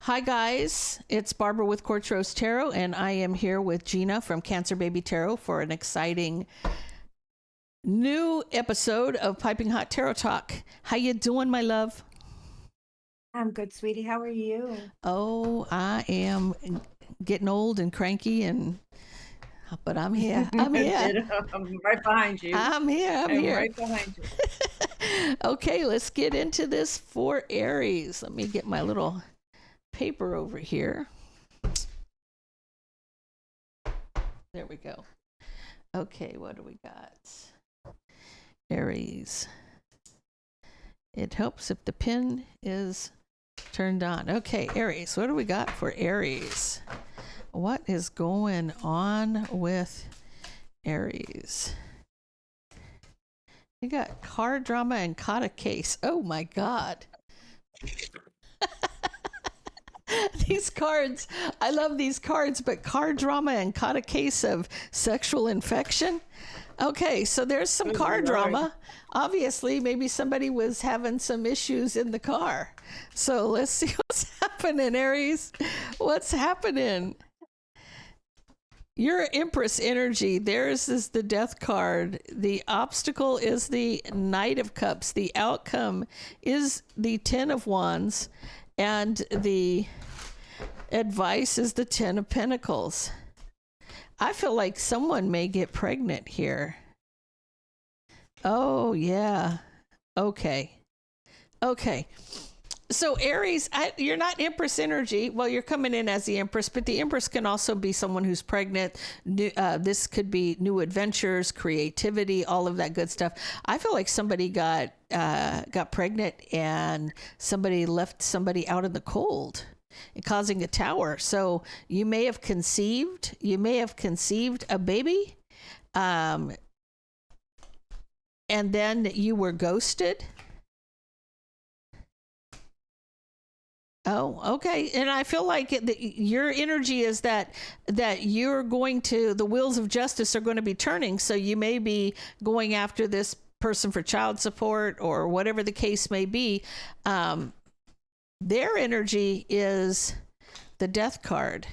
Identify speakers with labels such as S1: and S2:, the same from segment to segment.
S1: Hi guys, it's Barbara with Quartz Rose Tarot, and I am here with Gina from Cancer Baby Tarot for an exciting new episode of Piping Hot Tarot Talk. How you doing, my love?
S2: I'm good, sweetie. How are you?
S1: Oh, I am getting old and cranky, but I'm here. I'm here.
S2: I'm right behind you.
S1: I'm here. I'm here.
S2: Right behind you.
S1: Okay, let's get into this for Aries. Let me get my little paper over here. There we go. Okay, what do we got? Aries. It helps if the pin is turned on. Okay, Aries. What do we got for Aries? What is going on with Aries? You got car drama and caught a case. Oh my God. These cards, I love these cards, but car drama and caught a case of sexual infection. Okay, so there's some car drama. Obviously, maybe somebody was having some issues in the car. So let's see what's happening, Aries. What's happening? Your Empress energy, theirs is the Death card. The obstacle is the Knight of Cups. The outcome is the Ten of Wands. And the advice is the Ten of Pentacles. I feel like someone may get pregnant here. Oh, yeah. Okay. So Aries, you're not Empress energy. Well, you're coming in as the Empress, but the Empress can also be someone who's pregnant. This could be new adventures, creativity, all of that good stuff. I feel like somebody got pregnant and somebody left somebody out in the cold, causing a tower. So you may have conceived a baby, and then you were ghosted. Oh, okay. And I feel like your energy is that you're going to, the wheels of justice are going to be turning. So you may be going after this person for child support or whatever the case may be. Their energy is the Death card.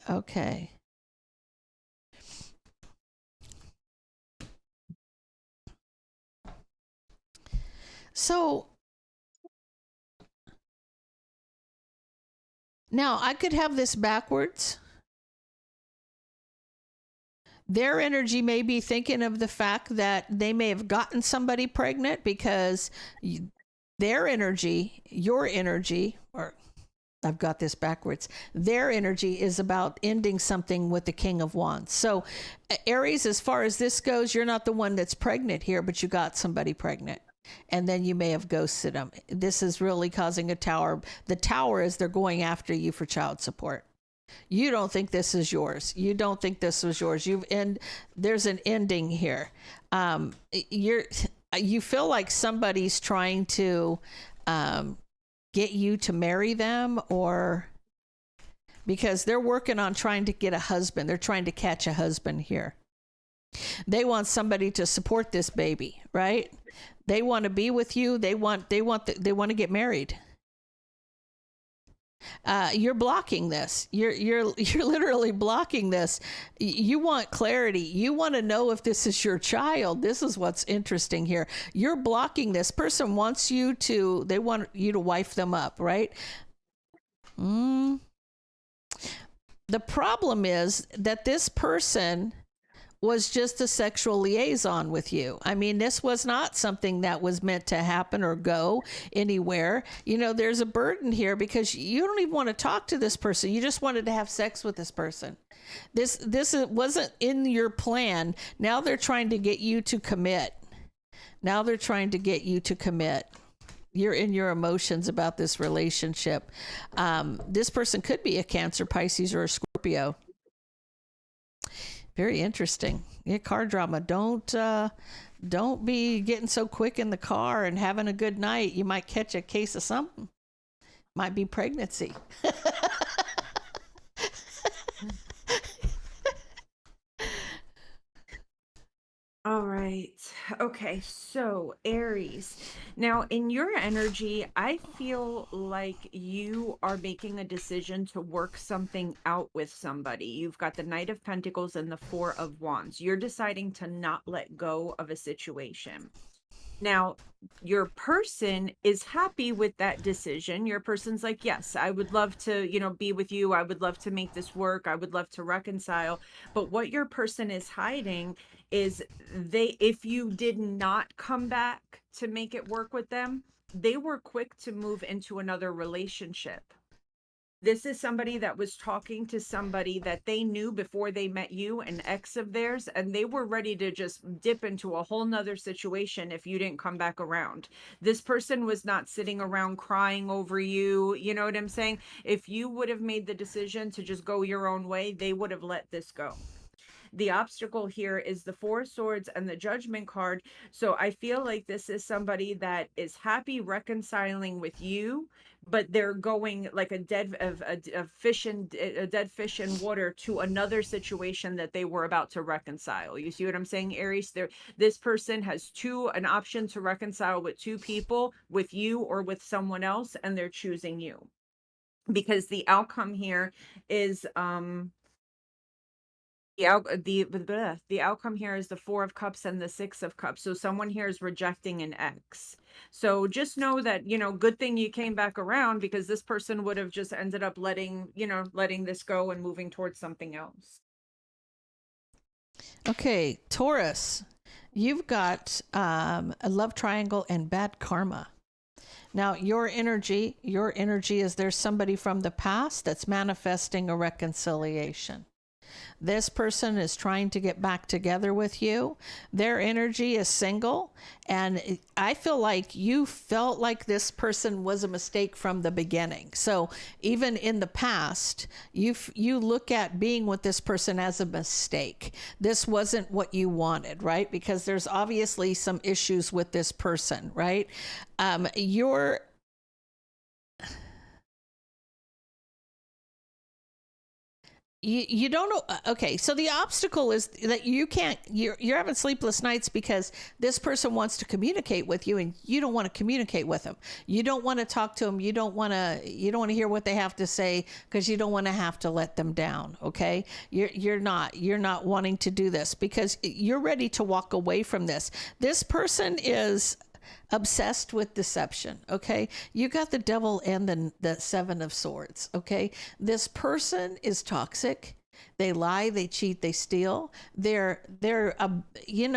S1: Okay. So now I could have this backwards. Their energy may be thinking of the fact that they may have gotten somebody pregnant because their energy, your energy, or I've got this backwards. Their energy is about ending something with the King of Wands. So Aries, as far as this goes, you're not the one that's pregnant here, but you got somebody pregnant. And then you may have ghosted them. This is really causing a tower. The tower is they're going after you for child support. You don't think this is yours. You don't think this was yours. There's an ending here. You feel like somebody's trying to get you to marry them, or because they're working on trying to get a husband. They're trying to catch a husband here. They want somebody to support this baby, right? They want to be with you. They want to get married. You're blocking this. You're literally blocking this. You want clarity. You want to know if this is your child. This is what's interesting here. You're blocking this. Person wants you to. They want you to wife them up, right? The problem is that this person was just a sexual liaison with you. I mean, this was not something that was meant to happen or go anywhere. You know, there's a burden here because you don't even want to talk to this person. You just wanted to have sex with this person. This wasn't in your plan. Now they're trying to get you to commit. You're in your emotions about this relationship. This person could be a Cancer, Pisces, or a Scorpio. Very interesting. Yeah, car drama. Don't be getting so quick in the car and having a good night. You might catch a case of something. Might be pregnancy.
S2: All right. Okay, so Aries. Now, in your energy, I feel like you are making a decision to work something out with somebody. You've got the Knight of Pentacles and the Four of Wands. You're deciding to not let go of a situation. Now, your person is happy with that decision. Your person's like, yes, I would love to, be with you. I would love to make this work. I would love to reconcile. But what your person is hiding is if you did not come back to make it work with them, they were quick to move into another relationship. This is somebody that was talking to somebody that they knew before they met you, an ex of theirs, and they were ready to just dip into a whole nother situation if you didn't come back around. This person was not sitting around crying over you. You know what I'm saying? If you would have made the decision to just go your own way, they would have let this go. The obstacle here is the Four of Swords and the Judgment card. So I feel like this is somebody that is happy reconciling with you, but they're going like a dead fish in water to another situation that they were about to reconcile. You see what I'm saying, Aries? This person has an option to reconcile with two people, with you or with someone else, and they're choosing you because the outcome here is the outcome here is the Four of Cups and the Six of Cups. So someone here is rejecting an ex. So just know that, good thing you came back around, because this person would have just ended up letting this go and moving towards something else.
S1: Okay, Taurus, you've got a love triangle and bad karma. Now, your energy is there's somebody from the past that's manifesting a reconciliation. This person is trying to get back together with you. Their energy is single. And I feel like you felt like this person was a mistake from the beginning. So even in the past, you look at being with this person as a mistake. This wasn't what you wanted, right? Because there's obviously some issues with this person, right? You don't know. Okay, so the obstacle is that you're having sleepless nights because this person wants to communicate with you and you don't want to communicate with them. You don't want to talk to them. You don't want to hear what they have to say because you don't want to have to let them down. Okay, you're not wanting to do this because you're ready to walk away from this. This person is obsessed with deception. Okay, you got the Devil and the Seven of Swords. Okay, this person is toxic. They lie, they cheat, they steal. They're going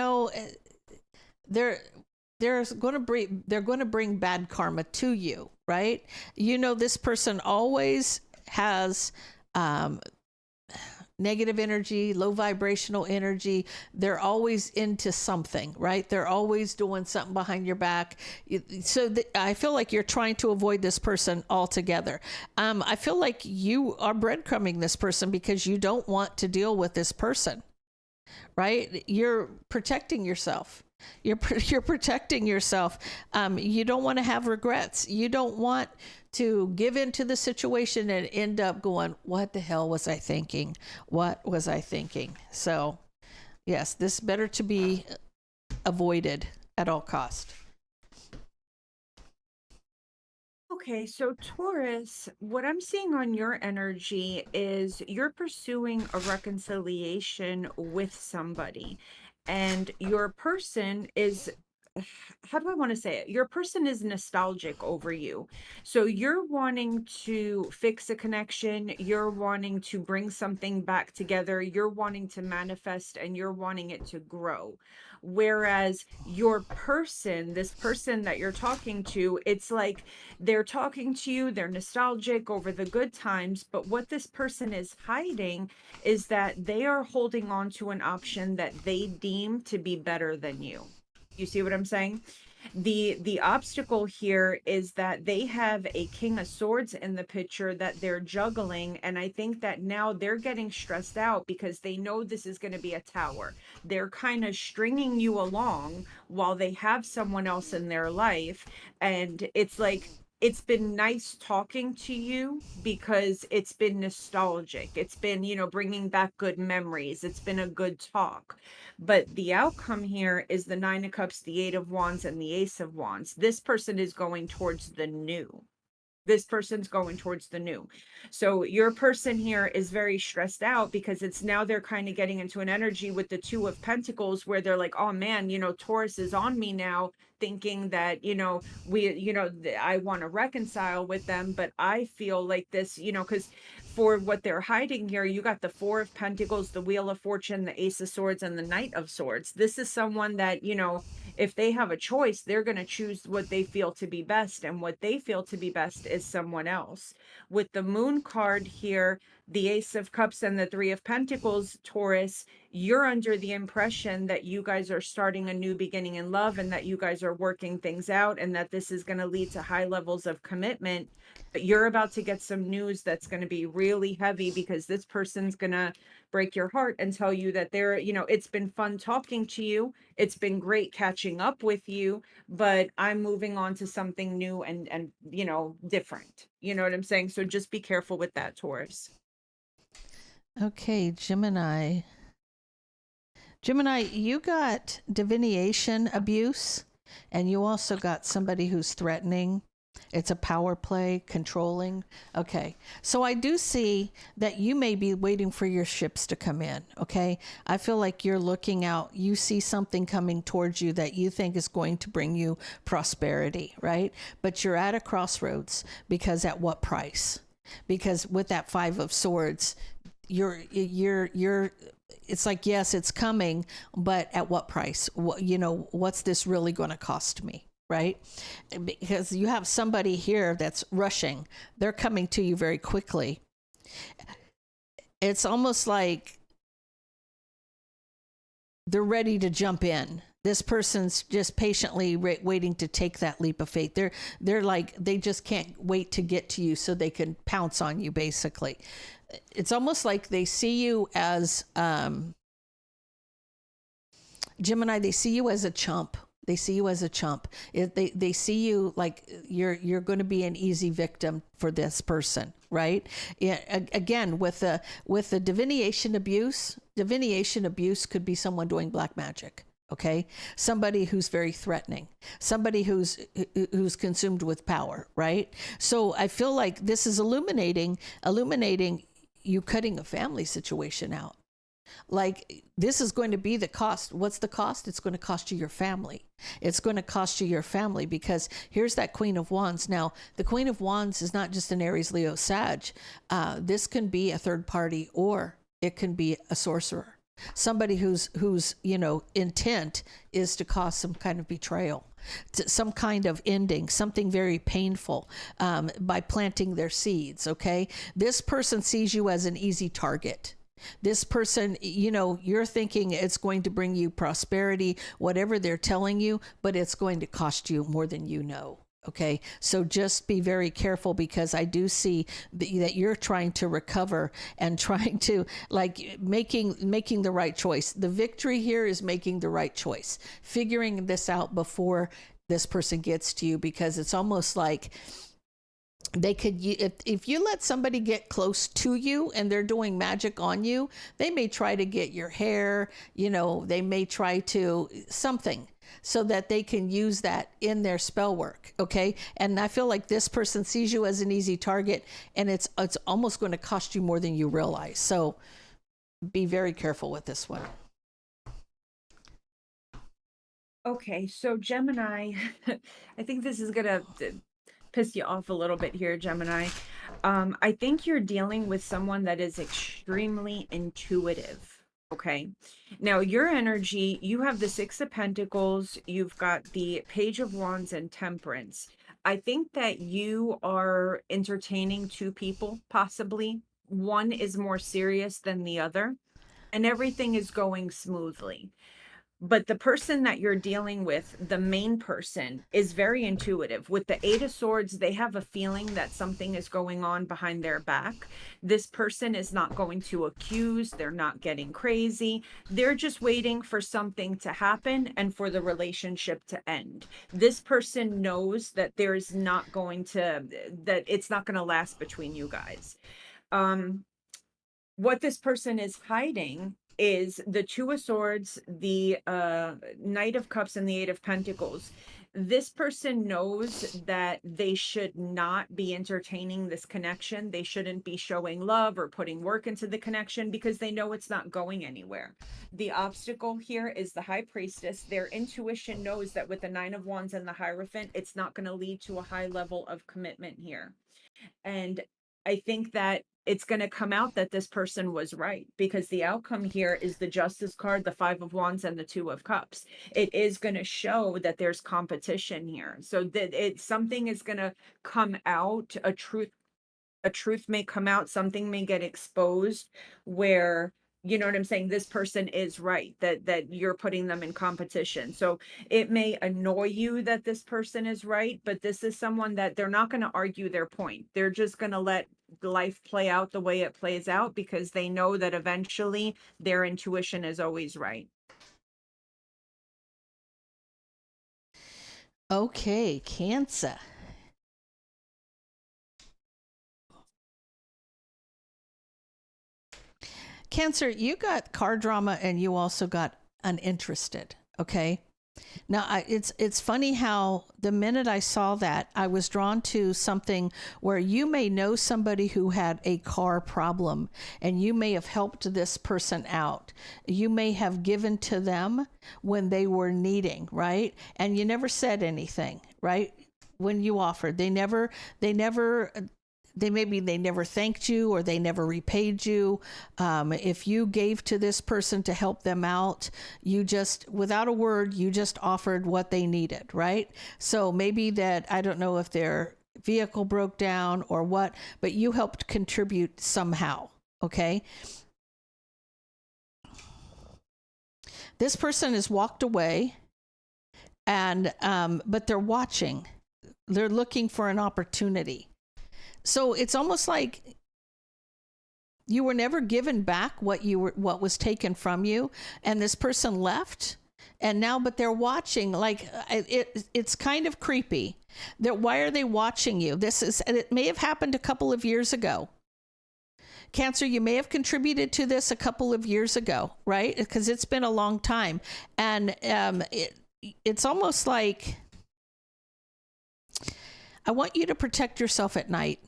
S1: to bring bad karma to you, right? This person always has negative energy, low vibrational energy. They're always into something, right? They're always doing something behind your back. So I feel like you're trying to avoid this person altogether. I feel like you are breadcrumbing this person because you don't want to deal with this person, right? You're protecting yourself. You're protecting yourself. You don't want to have regrets. You don't want to give into the situation and end up going, what the hell was I thinking? What was I thinking? So, yes, this better to be avoided at all cost.
S2: Okay, so Taurus, what I'm seeing on your energy is you're pursuing a reconciliation with somebody, and your person is, how do I want to say it? Your person is nostalgic over you. So you're wanting to fix a connection, you're wanting to bring something back together, you're wanting to manifest, and you're wanting it to grow. Whereas your person, this person that you're talking to, it's like they're talking to you, they're nostalgic over the good times, but what this person is hiding is that they are holding on to an option that they deem to be better than you. You see what I'm saying? The obstacle here is that they have a King of Swords in the picture that they're juggling, and I think that now they're getting stressed out because they know this is going to be a tower. They're kind of stringing you along while they have someone else in their life, and it's like it's been nice talking to you because it's been nostalgic. It's been, you know, bringing back good memories. It's been a good talk. But the outcome here is the Nine of Cups, the Eight of Wands, and the Ace of Wands. This person is going towards the new. This person's going towards the new. So your person here is very stressed out because it's now they're kind of getting into an energy with the Two of Pentacles where they're like, oh man, you know, Taurus is on me now, thinking that, you know, I want to reconcile with them. But I feel like this, you know, because for what they're hiding here, you got the Four of Pentacles, the Wheel of Fortune, the Ace of Swords, and the Knight of Swords. This is someone that, you know, if they have a choice, they're going to choose what they feel to be best. And what they feel to be best is someone else. With the Moon card here, the Ace of Cups and the Three of Pentacles, Taurus, you're under the impression that you guys are starting a new beginning in love and that you guys are working things out and that this is going to lead to high levels of commitment. But you're about to get some news that's going to be really heavy because this person's going to break your heart and tell you that they're, you know, it's been fun talking to you. It's been great catching up with you, but I'm moving on to something new and you know, different. You know what I'm saying? So just be careful with that, Taurus.
S1: Okay, Gemini. Gemini, you got divination abuse, and you also got somebody who's threatening. It's a power play, controlling. Okay. So I do see that you may be waiting for your ships to come in. Okay. I feel like you're looking out. You see something coming towards you that you think is going to bring you prosperity, right? But you're at a crossroads because at what price? Because with that Five of Swords, you're it's like, yes, it's coming, but at what price? You know, what's this really going to cost me? Right? Because you have somebody here that's rushing. They're coming to you very quickly. It's almost like they're ready to jump in. This person's just patiently waiting to take that leap of faith. They're like, they just can't wait to get to you so they can pounce on you, basically. It's almost like they see you as Gemini, they see you as a chump. They see you as a chump. They see you like you're going to be an easy victim for this person, right? Again, with the divination abuse could be someone doing black magic. Okay, somebody who's very threatening, somebody who's consumed with power, right? So I feel like this is illuminating you cutting a family situation out. Like, this is going to be the cost. What's the cost? It's going to cost you your family. It's going to cost you your family, because here's that Queen of Wands. Now, the Queen of Wands is not just an Aries, Leo, Sag. This can be a third party, or it can be a sorcerer. Somebody whose you know, intent is to cause some kind of betrayal, some kind of ending, something very painful, by planting their seeds. Okay, this person sees you as an easy target. This person, you know, you're thinking it's going to bring you prosperity, whatever they're telling you, but it's going to cost you more than you know. Okay, so just be very careful, because I do see that you're trying to recover and trying to, like, making the right choice. The victory here is making the right choice, figuring this out before this person gets to you, because it's almost like they could, if you let somebody get close to you and they're doing magic on you, they may try to get your hair, you know, they may try to something so that they can use that in their spell work. Okay, and I feel like this person sees you as an easy target, and it's almost going to cost you more than you realize. So be very careful with this one.
S2: Okay, so Gemini, I think this is gonna piss you off a little bit here, Gemini. I think you're dealing with someone that is extremely intuitive. Okay, now your energy, you have the Six of Pentacles, you've got the Page of Wands and Temperance. I think that you are entertaining two people, possibly. One is more serious than the other, and everything is going smoothly. But the person that you're dealing with, the main person, is very intuitive. With the Eight of Swords, they have a feeling that something is going on behind their back. This person is not going to accuse, they're not getting crazy. They're just waiting for something to happen and for the relationship to end. This person knows that there's not going to, that it's not going to last between you guys. What this person is hiding is the Two of Swords, the Knight of Cups, and the Eight of Pentacles. This person knows that they should not be entertaining this connection. They shouldn't be showing love or putting work into the connection because they know it's not going anywhere. The obstacle here is the High Priestess. Their intuition knows that with the Nine of Wands and the Hierophant, it's not going to lead to a high level of commitment here. And I think that it's going to come out that this person was right, because the outcome here is the Justice card, the Five of Wands, and the Two of Cups. It is going to show that there's competition here. So that something is going to come out, a truth may come out, something may get exposed where, you know what I'm saying, this person is right, that you're putting them in competition. So it may annoy you that this person is right, but this is someone that they're not going to argue their point. They're just going to let life play out the way it plays out, because they know that eventually their intuition is always right.
S1: Okay, Cancer. Cancer, you got car drama and you also got uninterested. Okay. Now, it's funny how the minute I saw that, I was drawn to something where you may know somebody who had a car problem and you may have helped this person out. You may have given to them when they were needing, right? And you never said anything, right? When you offered, they never maybe they never thanked you or they never repaid you. If you gave to this person to help them out, you just, without a word, you just offered what they needed, right? So maybe that, I don't know if their vehicle broke down or what, but you helped contribute somehow, okay? This person has walked away, and but they're watching. They're looking for an opportunity. So it's almost like you were never given back what was taken from you, and this person left, and now, but they're watching. Like it's kind of creepy. Why are they watching you? It may have happened a couple of years ago. Cancer, you may have contributed to this a couple of years ago, right? Because it's been a long time, and it's almost like I want you to protect yourself at night.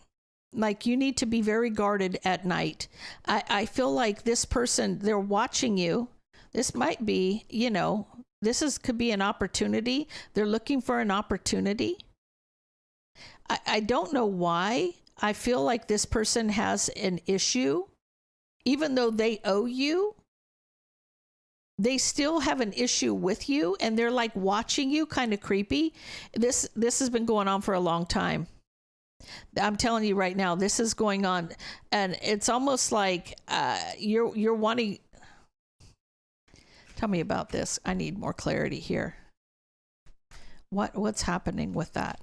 S1: Like you need to be very guarded at night. I feel like this person, they're watching you. This might be, could be an opportunity. They're looking for an opportunity. I don't know why. I feel like this person has an issue. Even though they owe you, they still have an issue with you, and they're like watching you, kind of creepy. This has been going on for a long time. I'm telling you right now, this is going on, and it's almost like you're wanting. Tell me about this. I need more clarity here. What's happening with that?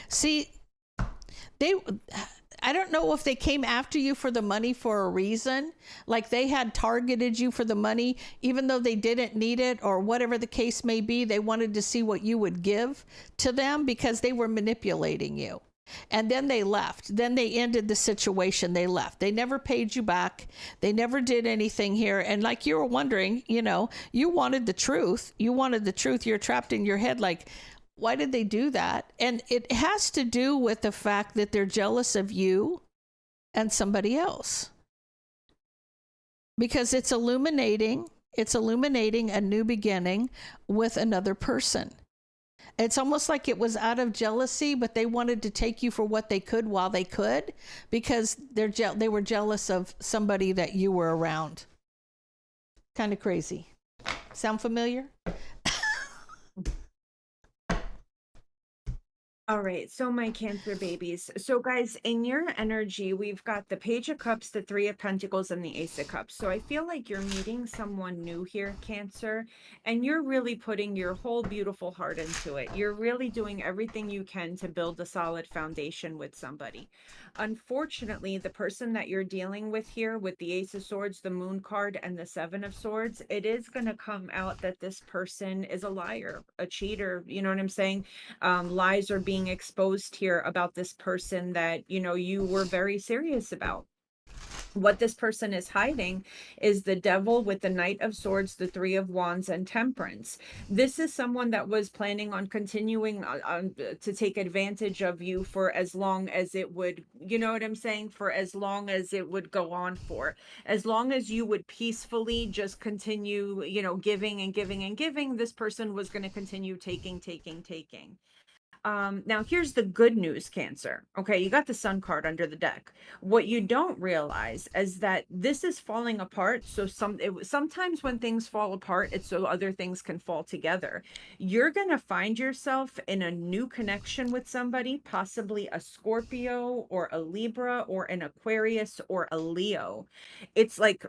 S1: See, I don't know if they came after you for the money for a reason, like they had targeted you for the money, even though they didn't need it or whatever the case may be. They wanted to see what you would give to them because they were manipulating you. And then they left. Then they ended the situation. They left. They never paid you back. They never did anything here. And like you were wondering, you wanted the truth. You wanted the truth. You're trapped in your head like, why did they do that? And it has to do with the fact that they're jealous of you and somebody else. Because it's illuminating a new beginning with another person. It's almost like it was out of jealousy, but they wanted to take you for what they could while they could, because they were jealous of somebody that you were around. Kind of crazy. Sound familiar?
S2: All right, so my Cancer babies. So, guys, in your energy, we've got the Page of Cups, the Three of Pentacles, and the Ace of Cups. So, I feel like you're meeting someone new here, Cancer, and you're really putting your whole beautiful heart into it. You're really doing everything you can to build a solid foundation with somebody. Unfortunately, the person that you're dealing with here with the Ace of Swords, the Moon card, and the Seven of Swords, it is going to come out that this person is a liar, a cheater. You know what I'm saying? Lies are being exposed here about this person that, you know, you were very serious about. What this person is hiding is the devil with the Knight of Swords, the Three of Wands, and Temperance. This is someone that was planning on continuing to take advantage of you for as long as it would, you know what I'm saying? For as long as it would go on for. As long as you would peacefully just continue, you know, giving and giving and giving, this person was going to continue taking, taking, taking. Now here's the good news, Cancer. Okay, you got the Sun card under the deck. What you don't realize is that this is falling apart. So sometimes when things fall apart, it's so other things can fall together. You're gonna find yourself in a new connection with somebody, possibly a Scorpio or a Libra or an Aquarius or a Leo. It's like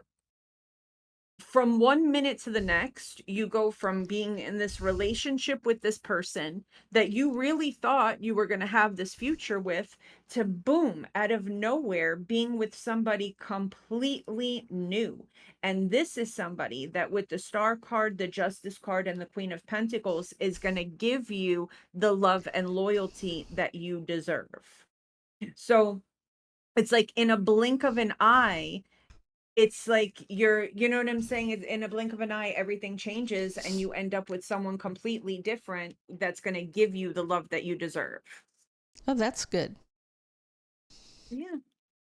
S2: from 1 minute to the next, you go from being in this relationship with this person that you really thought you were going to have this future with, to boom, out of nowhere, being with somebody completely new. And this is somebody that, with the Star card, the Justice card, and the Queen of Pentacles, is going to give you the love and loyalty that you deserve. So it's like in a blink of an eye, it's like you know what I'm saying? It's in a blink of an eye, everything changes and you end up with someone completely different that's going to give you the love that you deserve.
S1: Oh, that's good.
S2: Yeah.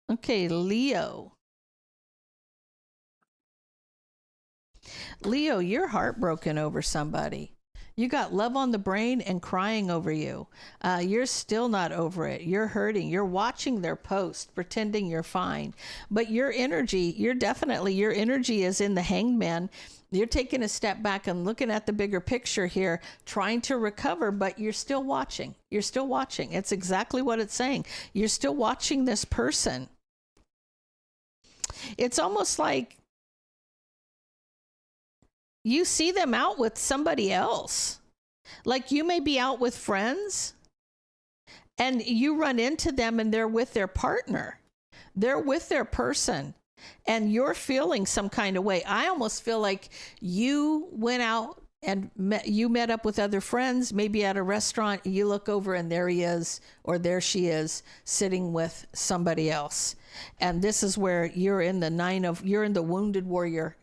S1: Okay, Leo. Leo, you're heartbroken over somebody. You got love on the brain and crying over you. You're still not over it. You're hurting. You're watching their post, pretending you're fine. But your energy, your energy is in the Hanged Man. You're taking a step back and looking at the bigger picture here, trying to recover, but you're still watching. You're still watching. It's exactly what it's saying. You're still watching this person. It's almost like you see them out with somebody else. Like you may be out with friends and you run into them and they're with their partner, they're with their person, and you're feeling some kind of way. I almost feel like you went out and you met up with other friends, maybe at a restaurant. You look over and there he is, or there she is, sitting with somebody else. And this is where you're in you're in the wounded warrior.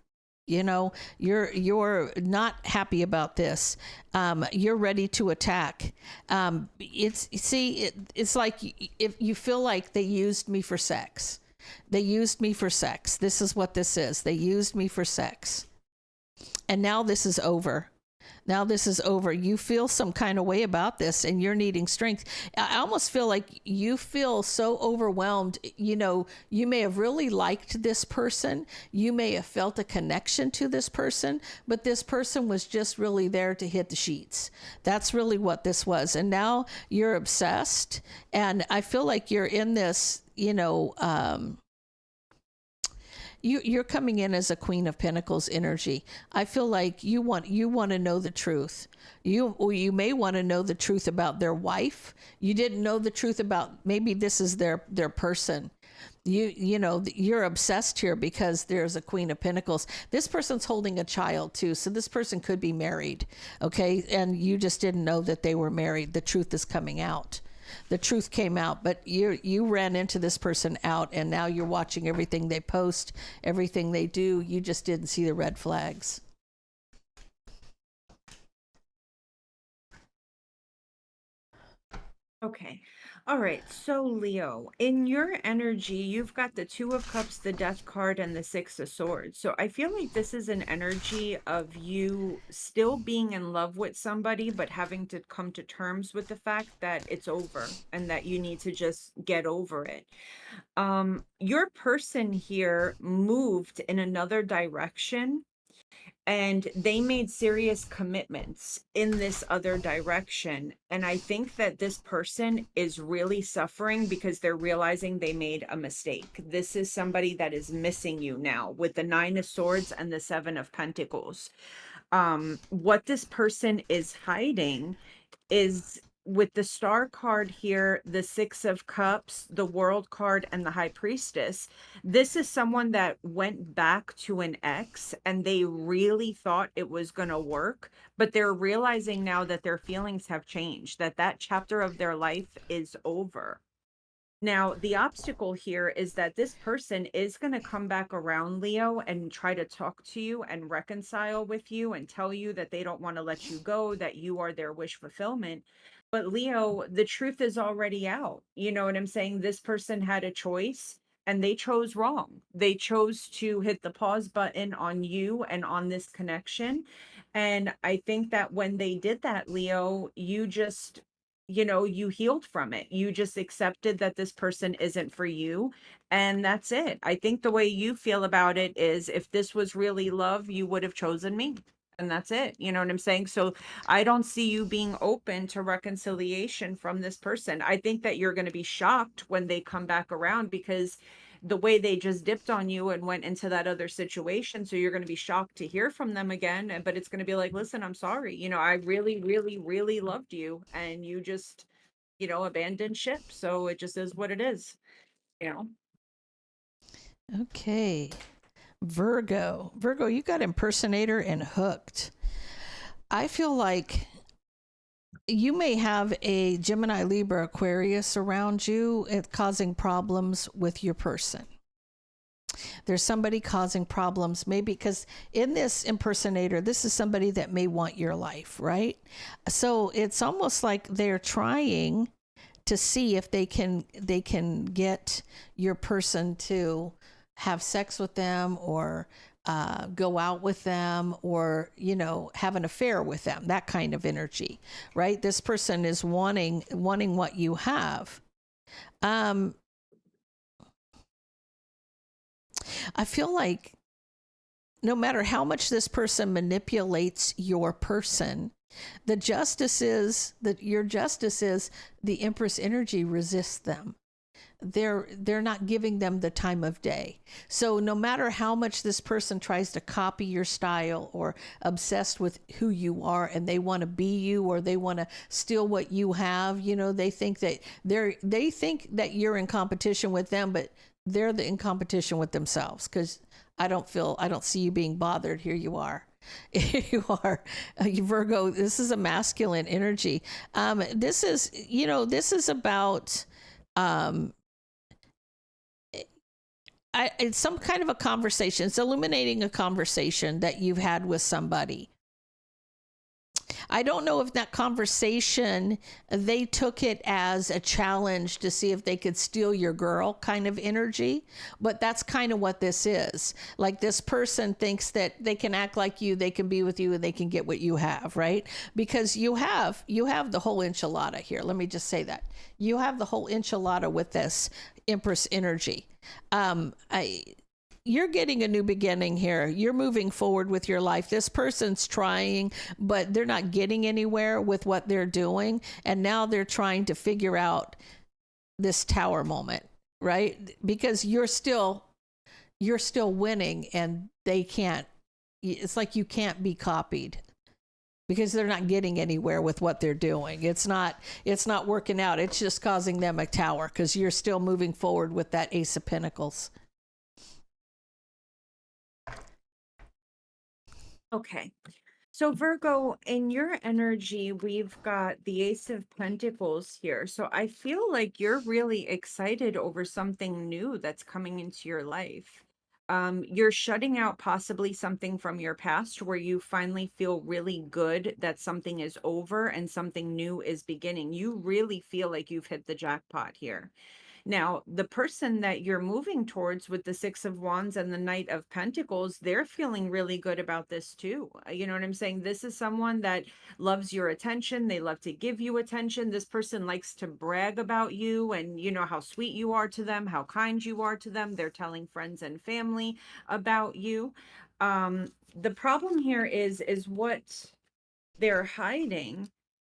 S1: You know, you're not happy about this. You're ready to attack. It's like if you feel like they used me for sex. They used me for sex. This is what this is. They used me for sex. And now this is over. Now this is over. You feel some kind of way about this and you're needing strength. I almost feel like you feel so overwhelmed. You know, you may have really liked this person. You may have felt a connection to this person, but this person was just really there to hit the sheets. That's really what this was. And now you're obsessed. And I feel like you're in this, you're coming in as a Queen of Pentacles energy. I feel like you want to know the truth. You may want to know the truth about their wife. You didn't know the truth about, maybe this is their person. You're obsessed here because there's a Queen of Pentacles. This person's holding a child too, so this person could be married, okay? And you just didn't know that they were married. The truth is coming out. The truth came out, but you ran into this person out, and now you're watching everything they post, everything they do. You just didn't see the red flags.
S2: Okay. All right. So, Leo, in your energy, you've got the Two of Cups, the Death card, and the Six of Swords. So, I feel like this is an energy of you still being in love with somebody, but having to come to terms with the fact that it's over and that you need to just get over it. Your person here moved in another direction, and they made serious commitments in this other direction. And I think that this person is really suffering because they're realizing they made a mistake. This is somebody that is missing you now with the Nine of Swords and the Seven of Pentacles. What this person is hiding is, with the Star card here, the Six of Cups, the World card, and the High Priestess. This is someone that went back to an ex and they really thought it was going to work, but they're realizing now that their feelings have changed, that that chapter of their life is over. Now, the obstacle here is that this person is going to come back around, Leo, and try to talk to you and reconcile with you and tell you that they don't want to let you go, that you are their wish fulfillment. But Leo, the truth is already out. You know what I'm saying? This person had a choice and they chose wrong. They chose to hit the pause button on you and on this connection. And I think that when they did that, Leo, you just, you healed from it. You just accepted that this person isn't for you. And that's it. I think the way you feel about it is, if this was really love, you would have chosen me. And that's it. You know what I'm saying? So I don't see you being open to reconciliation from this person. I think that you're going to be shocked when they come back around, because the way they just dipped on you and went into that other situation. So you're going to be shocked to hear from them again. But it's going to be like, listen, I'm sorry. I really, really, really loved you. And you just, abandoned ship. So it just is what it is, you know?
S1: Okay. Virgo. Virgo, you got impersonator and hooked. I feel like you may have a Gemini, Libra, Aquarius around you, causing problems with your person. There's somebody causing problems, maybe because in this impersonator, this is somebody that may want your life, right? So it's almost like they're trying to see if they can get your person to have sex with them, or go out with them, or have an affair with them, that kind of energy, right? This person is wanting what you have. I feel like no matter how much this person manipulates your person, the justice is that your justice is the Empress energy resists them. They're not giving them the time of day. So no matter how much this person tries to copy your style, or obsessed with who you are, and they want to be you, or they want to steal what you have, they think that you're in competition with them, but they're in competition with themselves, because I don't see you being bothered. Here you are. You are Virgo. This is a masculine energy. This is about it's some kind of a conversation. It's illuminating a conversation that you've had with somebody. I don't know if that conversation, they took it as a challenge to see if they could steal your girl kind of energy, but that's kind of what this is. Like, this person thinks that they can act like you, they can be with you, and they can get what you have, right? Because you have the whole enchilada here. Let me just say that. You have the whole enchilada with this Empress energy. You're getting a new beginning here. You're moving forward with your life. This person's trying, but they're not getting anywhere with what they're doing. And now they're trying to figure out this tower moment, right? Because you're still winning, and they can't. It's like you can't be copied, because they're not getting anywhere with what they're doing. It's not working out. It's just causing them a tower, because you're still moving forward with that Ace of Pentacles.
S2: Okay. So Virgo, in your energy, we've got the Ace of Pentacles here. So I feel like you're really excited over something new that's coming into your life. You're shutting out possibly something from your past, where you finally feel really good that something is over and something new is beginning. You really feel like you've hit the jackpot here. Now, the person that you're moving towards with the Six of Wands and the Knight of Pentacles, they're feeling really good about this too. You know what I'm saying? This is someone that loves your attention. They love to give you attention. This person likes to brag about you, and how sweet you are to them, how kind you are to them. They're telling friends and family about you. The problem here is what they're hiding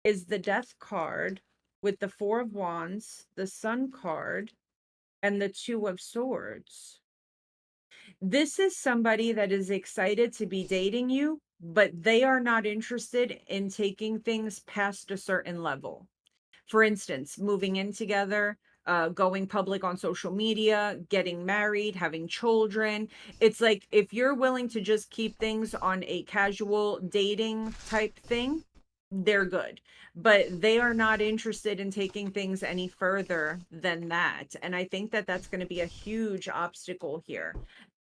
S2: is the Death card with the Four of Wands, the Sun card, and the Two of Swords. This is somebody that is excited to be dating you, but they are not interested in taking things past a certain level. For instance, moving in together, going public on social media, getting married, having children. It's like if you're willing to just keep things on a casual dating type thing, they're good. But they are not interested in taking things any further than that. And I think that that's going to be a huge obstacle here.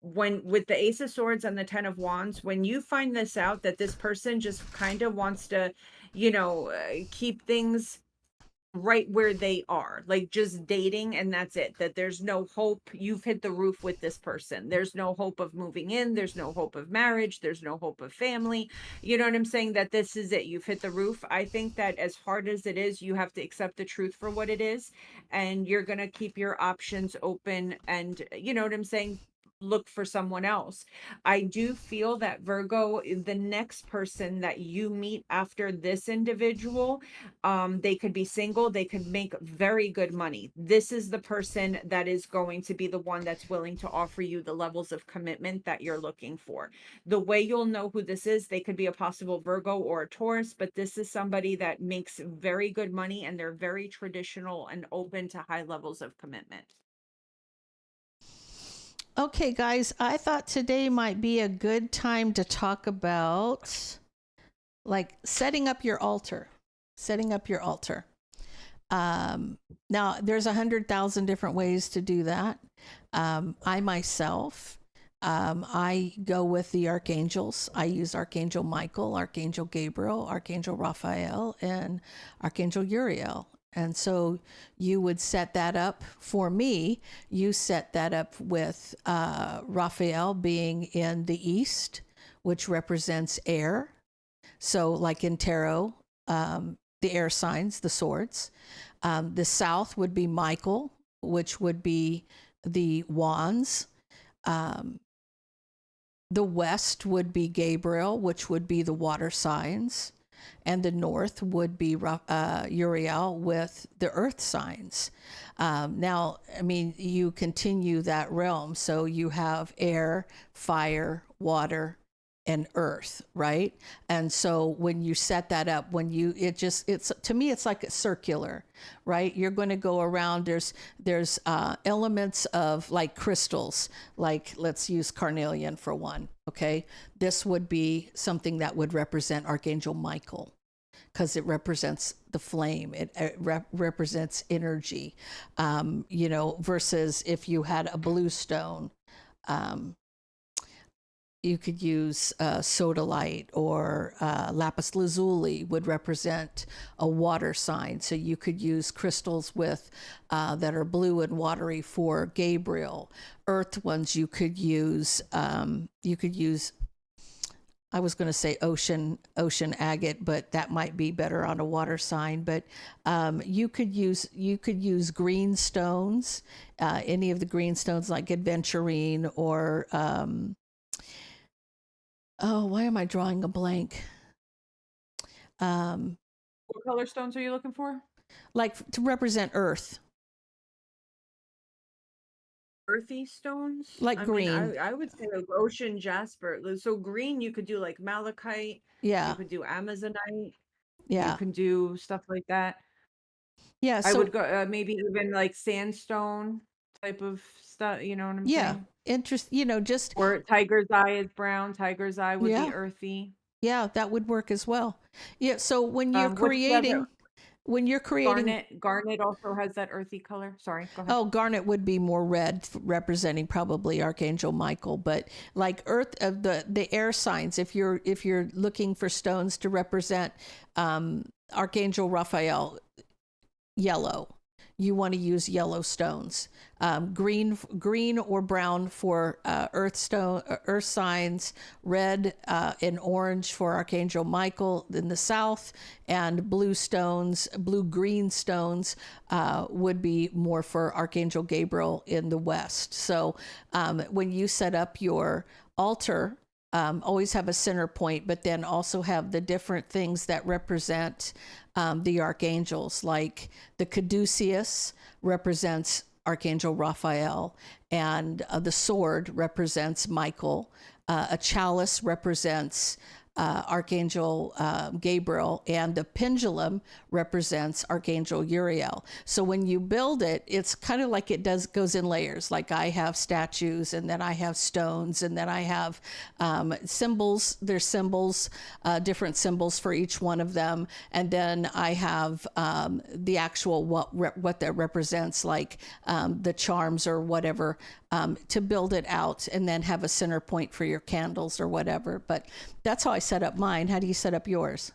S2: When with the Ace of Swords and the Ten of Wands, when you find this out that this person just kind of wants to, keep things right where they are, like just dating and that's it, that there's no hope, you've hit the roof with this person, there's no hope of moving in, there's no hope of marriage, there's no hope of family, you know what I'm saying, that this is it, you've hit the roof. I think that as hard as it is, you have to accept the truth for what it is, and you're going to keep your options open, and you know what I'm saying, look for someone else. I do feel that Virgo, the next person that you meet after this individual, they could be single, they could make very good money. This is the person that is going to be the one that's willing to offer you the levels of commitment that you're looking for. The way you'll know who this is, they could be a possible Virgo or a Taurus, but this is somebody that makes very good money, and they're very traditional and open to high levels of commitment.
S1: Okay, guys, I thought today might be a good time to talk about like setting up your altar. Setting up your altar. Now, there's 100,000 different ways to do that. I myself, I go with the archangels. I use Archangel Michael, Archangel Gabriel, Archangel Raphael, and Archangel Uriel. And so you would set that up for me. You set that up with Raphael being in the east, which represents air. So, like in tarot, the air signs, the swords. The south would be Michael, which would be the wands. The west would be Gabriel, which would be the water signs. And the north would be Uriel with the earth signs. Now, I mean, you continue that realm. So you have air, fire, water, and earth, right? And so when you set that up, it's to me, it's like a circular, right? You're going to go around. There's elements of like crystals, like let's use carnelian for one. Okay, this would be something that would represent Archangel Michael, because it represents the flame. It represents energy. Versus if you had a blue stone. You could use sodalite, or lapis lazuli would represent a water sign. So you could use crystals with that are blue and watery for Gabriel. Earth ones you could use. I was going to say ocean agate, but that might be better on a water sign. But you could use green stones, any of the green stones like adventurine or. Oh, why am I drawing a blank?
S2: What color stones are you looking for?
S1: Like to represent earth.
S2: Earthy stones?
S1: Like green.
S2: I would say like ocean jasper. So green, you could do like malachite.
S1: Yeah.
S2: You could do amazonite.
S1: Yeah.
S2: You can do stuff like that.
S1: Yeah.
S2: I would go maybe even like sandstone type of stuff. You know what I'm saying?
S1: Just
S2: or tiger's eye is brown. Tiger's eye would be earthy.
S1: Yeah, that would work as well. Yeah. So when you're creating.
S2: Garnet also has that earthy color. Sorry, go ahead.
S1: Oh, garnet would be more red, representing probably Archangel Michael. But like earth of the air signs, if you're looking for stones to represent Archangel Raphael, yellow. You want to use yellow stones. Green or brown for earth signs, red and orange for Archangel Michael in the south, and blue-green stones would be more for Archangel Gabriel in the west. So when you set up your altar, always have a center point, but then also have the different things that represent the archangels. Like the caduceus represents Archangel Raphael, and the sword represents Michael. A chalice represents Archangel Gabriel, and the pendulum represents Archangel Uriel. So when you build it, it's kind of like it goes in layers. Like I have statues, and then I have stones, and then I have symbols. There's symbols, different symbols for each one of them, and then I have the actual what that represents, like the charms or whatever, to build it out, and then have a center point for your candles or whatever. But that's how I set up mine. How do you set up yours?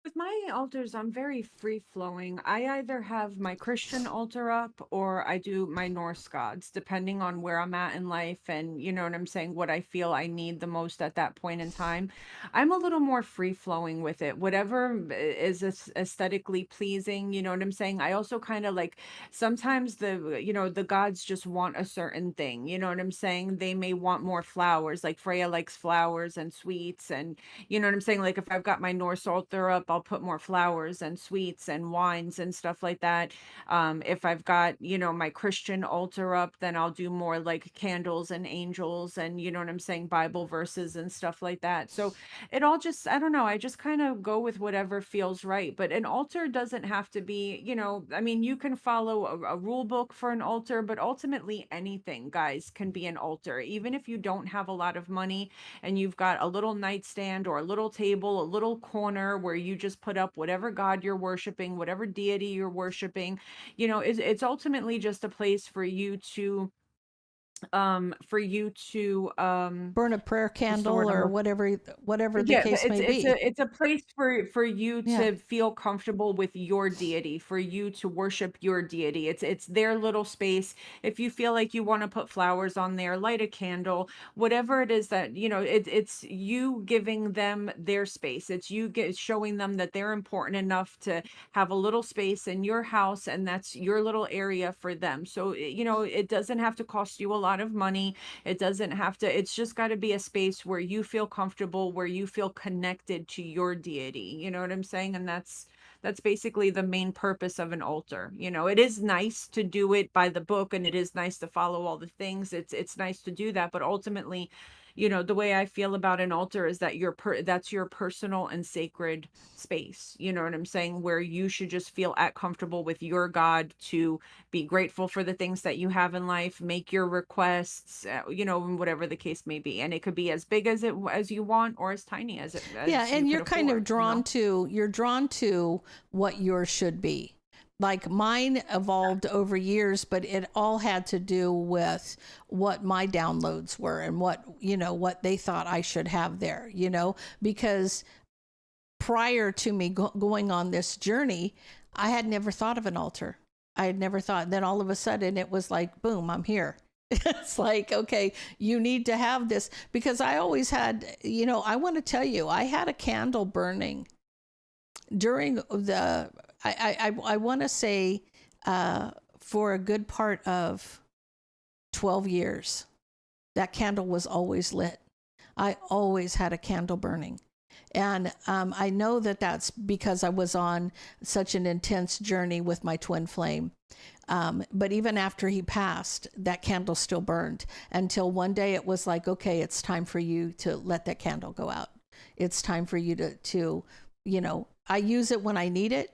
S2: With my altars, I'm very free flowing. I either have my Christian altar up or I do my Norse gods, depending on where I'm at in life and, you know what I'm saying, what I feel I need the most at that point in time. I'm a little more free flowing with it, whatever is aesthetically pleasing, you know what I'm saying? I also kind of like sometimes the gods just want a certain thing, you know what I'm saying? They may want more flowers, like Freya likes flowers and sweets, and you know what I'm saying? Like if I've got my Norse altar up, I'll put more flowers and sweets and wines and stuff like that. If I've got, my Christian altar up, then I'll do more like candles and angels and, you know what I'm saying, Bible verses and stuff like that. So it all just, I don't know, I just kind of go with whatever feels right. But an altar doesn't have to be, I mean, you can follow a rule book for an altar, but ultimately anything, guys, can be an altar. Even if you don't have a lot of money and you've got a little nightstand or a little table, a little corner where you just put up whatever God you're worshiping, whatever deity you're worshiping, it's ultimately just a place for you to
S1: Burn a prayer
S2: what's the word
S1: candle
S2: I'm
S1: or
S2: looking
S1: whatever the
S2: yeah,
S1: case
S2: it's
S1: may
S2: it's
S1: be.
S2: a place for you
S1: Yeah.
S2: to feel comfortable with your deity, for you to worship your deity. It's their little space. If you feel like you want to put flowers on there, light a candle, whatever it is that, it's you giving them their space. It's you showing them that they're important enough to have a little space in your house, and that's your little area for them. So, it doesn't have to cost you a lot of money. It doesn't have to, it's just got to be a space where you feel comfortable, where you feel connected to your deity. You know what I'm saying? And that's basically the main purpose of an altar. It is nice to do it by the book, and it is nice to follow all the things. It's nice to do that, but ultimately, the way I feel about an altar is that that's your personal and sacred space. You know what I'm saying? Where you should just feel at comfortable with your God to be grateful for the things that you have in life, make your requests, whatever the case may be. And it could be as big as you want, or as tiny
S1: Yeah,
S2: as you
S1: and
S2: could
S1: you're kind of
S2: afford, you know?
S1: you're drawn to what yours should be. Like mine evolved over years, but it all had to do with what my downloads were and what they thought I should have there, because prior to me going on this journey, I had never thought of an altar. I had never thought. Then all of a sudden it was like, boom, I'm here. It's like, okay, you need to have this, because I always had, I want to tell you, I had a candle burning during I want to say, for a good part of 12 years, that candle was always lit. I always had a candle burning. And I know that that's because I was on such an intense journey with my twin flame. But even after he passed, that candle still burned until one day it was like, okay, it's time for you to let that candle go out. It's time for you to I use it when I need it,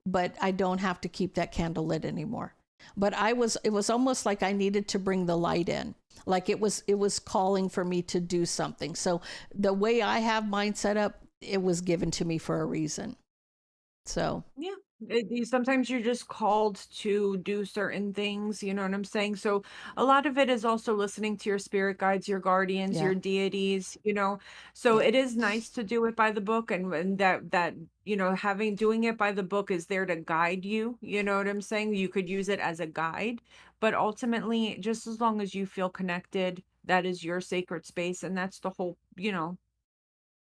S1: but I don't have to keep that candle lit anymore. But it was almost like I needed to bring the light in. Like it was calling for me to do something. So the way I have mine set up, it was given to me for a reason. So
S2: Yeah. Sometimes you're just called to do certain things, you know what I'm saying? So a lot of it is also listening to your spirit guides, your guardians,
S1: yeah,
S2: your deities, So
S1: yeah,
S2: it is nice to do it by the book, and that having doing it by the book is there to guide you, you know what I'm saying? You could use it as a guide, but ultimately, just as long as you feel connected, that is your sacred space, and that's the whole,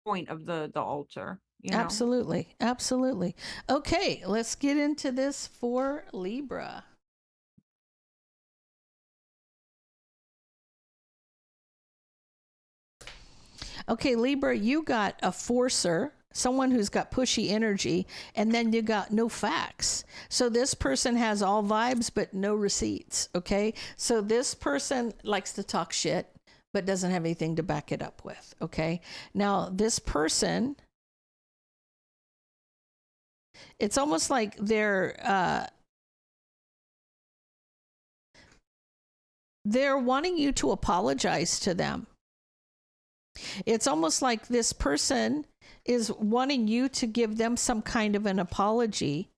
S2: point of the altar.
S1: absolutely, absolutely. Okay, let's get into this for Libra. Okay, Libra, you got a forcer, someone who's got pushy energy, and then you got no facts. So this person has all vibes but no receipts. Okay, so this person likes to talk shit but doesn't have anything to back it up with. Okay, now this person, it's almost like they're wanting you to apologize to them. It's almost like this person is wanting you to give them some kind of an apology.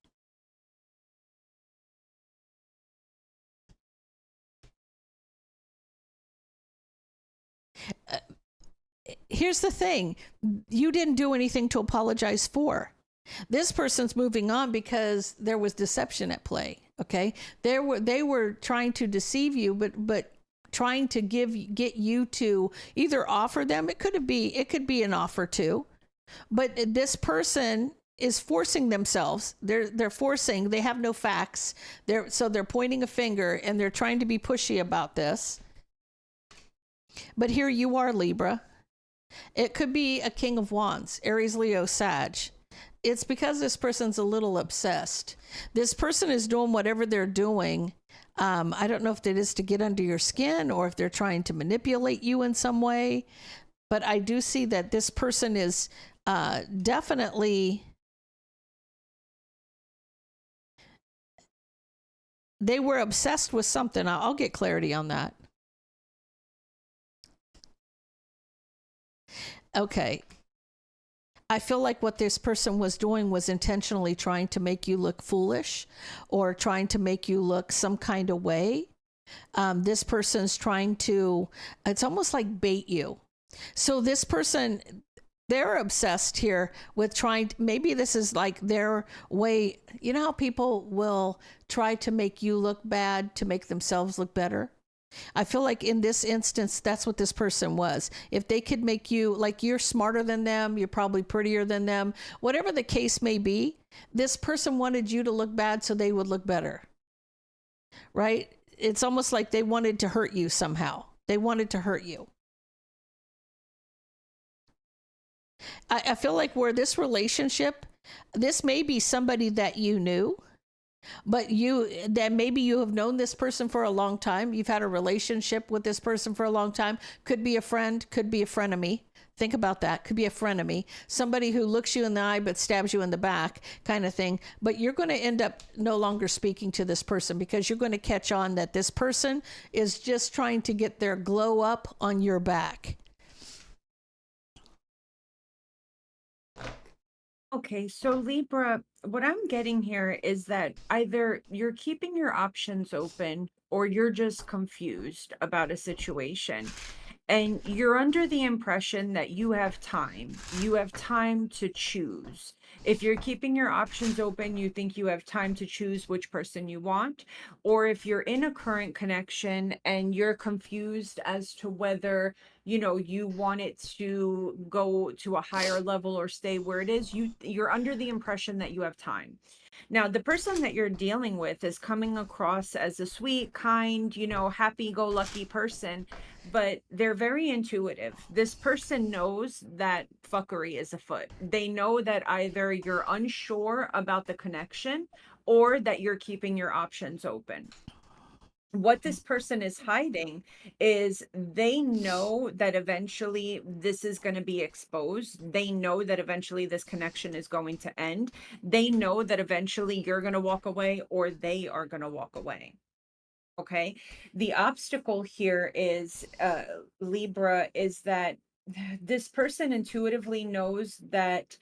S1: Here's the thing, you didn't do anything to apologize for. This person's moving on because there was deception at play. Okay, they were trying to deceive you, but trying to get you to either offer them. It could be an offer too, but this person is forcing themselves. They're forcing. They have no facts. They're pointing a finger and they're trying to be pushy about this. But here you are, Libra. It could be a King of Wands, Aries, Leo, Sag. It's because this person's a little obsessed. This person is doing whatever they're doing. I don't know if it is to get under your skin or if they're trying to manipulate you in some way. But I do see that this person is definitely, they were obsessed with something. I'll get clarity on that. Okay. I feel like what this person was doing was intentionally trying to make you look foolish or trying to make you look some kind of way. This person's trying to, it's almost like bait you. So this person, they're obsessed here with trying to, maybe this is like their way. You know how people will try to make you look bad to make themselves look better? I feel like in this instance, that's what this person was. If they could make you like you're smarter than them, you're probably prettier than them, whatever the case may be, this person wanted you to look bad so they would look better. Right? It's almost like they wanted to hurt you somehow. They wanted to hurt you. I feel like where this relationship, this may be somebody that you knew. But that maybe you have known this person for a long time. You've had a relationship with this person for a long time. Could be a friend, could be a frenemy. Think about that. Could be a frenemy. Somebody who looks you in the eye but stabs you in the back kind of thing. But you're going to end up no longer speaking to this person because you're going to catch on that this person is just trying to get their glow up on your back.
S2: Okay, so Libra, what I'm getting here is that either you're keeping your options open or you're just confused about a situation. And you're under the impression that you have time. You have time to choose. If you're keeping your options open, you think you have time to choose which person you want. Or if you're in a current connection and you're confused as to whether, you want it to go to a higher level or stay where it is, you're under the impression that you have time. Now, the person that you're dealing with is coming across as a sweet, kind, happy-go-lucky person, but they're very intuitive. This person knows that fuckery is afoot. They know that either you're unsure about the connection or that you're keeping your options open. What this person is hiding is they know that eventually this is going to be exposed. They know that eventually this connection is going to end. They know that eventually you're going to walk away or they are going to walk away. Okay. The obstacle here is, Libra, is that this person intuitively knows that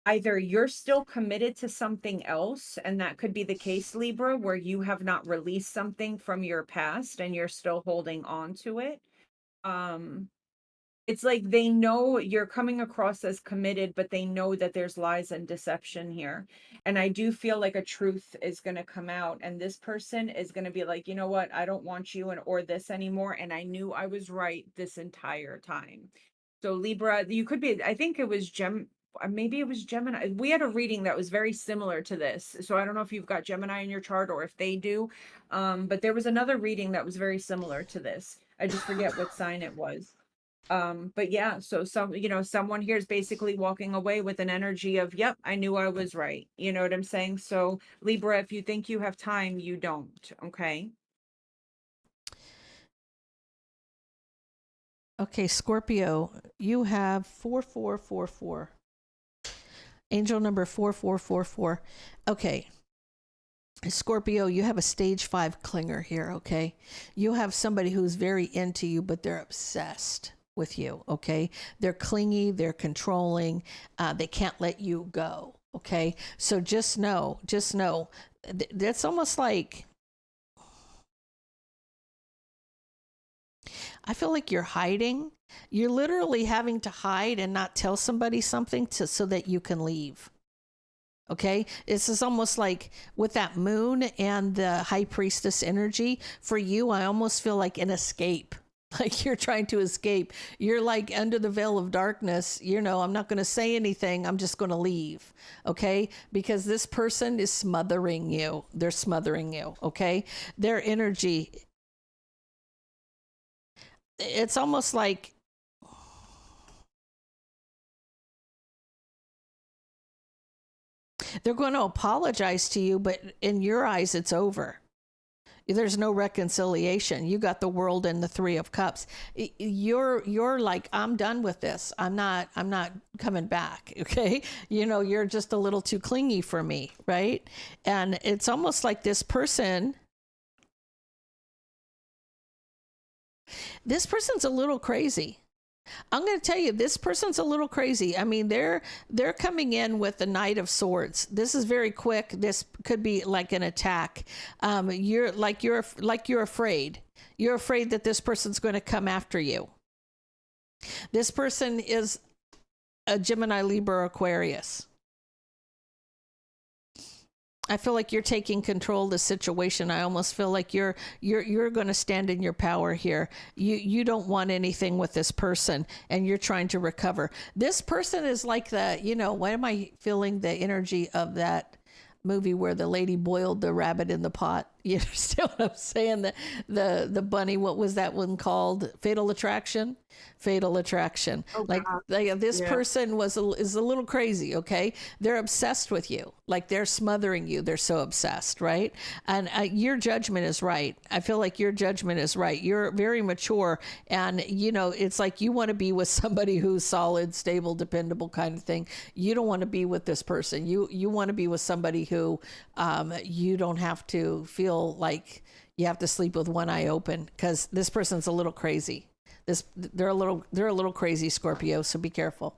S2: either you're still committed to something else, and that could be the case, Libra, where you have not released something from your past and you're still holding on to it. It's like they know you're coming across as committed, but they know that there's lies and deception here. And I do feel like a truth is going to come out, and this person is going to be like, you know what, I don't want you or this anymore. And I knew I was right this entire time. So Libra, you could be, I think it was maybe it was Gemini. We had a reading that was very similar to this. So I don't know if you've got Gemini in your chart or if they do. But there was another reading that was very similar to this. I just forget what sign it was. But yeah, so someone here is basically walking away with an energy of, yep, I knew I was right. You know what I'm saying? So Libra, if you think you have time, you don't. Okay.
S1: Okay, Scorpio, you have 4444. Angel number 4444. Okay. Scorpio, you have a stage 5 clinger here, okay? You have somebody who's very into you, but they're obsessed with you, okay? They're clingy, they're controlling, they can't let you go, okay? So just know, that's almost like, I feel like you're hiding. You're literally having to hide and not tell somebody something so that you can leave. Okay, this is almost like with that moon and the high priestess energy for you. I almost feel like an escape, like you're trying to escape. You're like under the veil of darkness. I'm not going to say anything. I'm just going to leave. Okay, because this person is smothering you. They're smothering you. Okay, their energy. It's almost like they're going to apologize to you, but in your eyes, it's over. There's no reconciliation. You got the world and the 3 of cups. You're like, I'm done with this. I'm not coming back. Okay. You're just a little too clingy for me. Right. And it's almost like this person's a little crazy. I'm going to tell you, this person's a little crazy. I mean, they're coming in with the Knight of Swords. This is very quick. This could be like an attack. You're afraid. You're afraid that this person's going to come after you. This person is a Gemini, Libra, Aquarius. I feel like you're taking control of the situation. I almost feel like you're going to stand in your power here. You don't want anything with this person, and you're trying to recover. This person is like why am I feeling the energy of that movie where the lady boiled the rabbit in the pot? You understand what I'm saying? The bunny, what was that one called? Fatal Attraction.
S2: Oh
S1: Like
S2: God.
S1: this
S2: Yeah.
S1: person is a little crazy. Okay, they're obsessed with you. Like they're smothering you. They're so obsessed, right? And your judgment is right. I feel like your judgment is right. You're very mature, and it's like you want to be with somebody who's solid, stable, dependable kind of thing. You don't want to be with this person. You want to be with somebody who you don't have to feel like you have to sleep with one eye open, because this person's a little crazy. They're a little crazy, Scorpio, so be careful.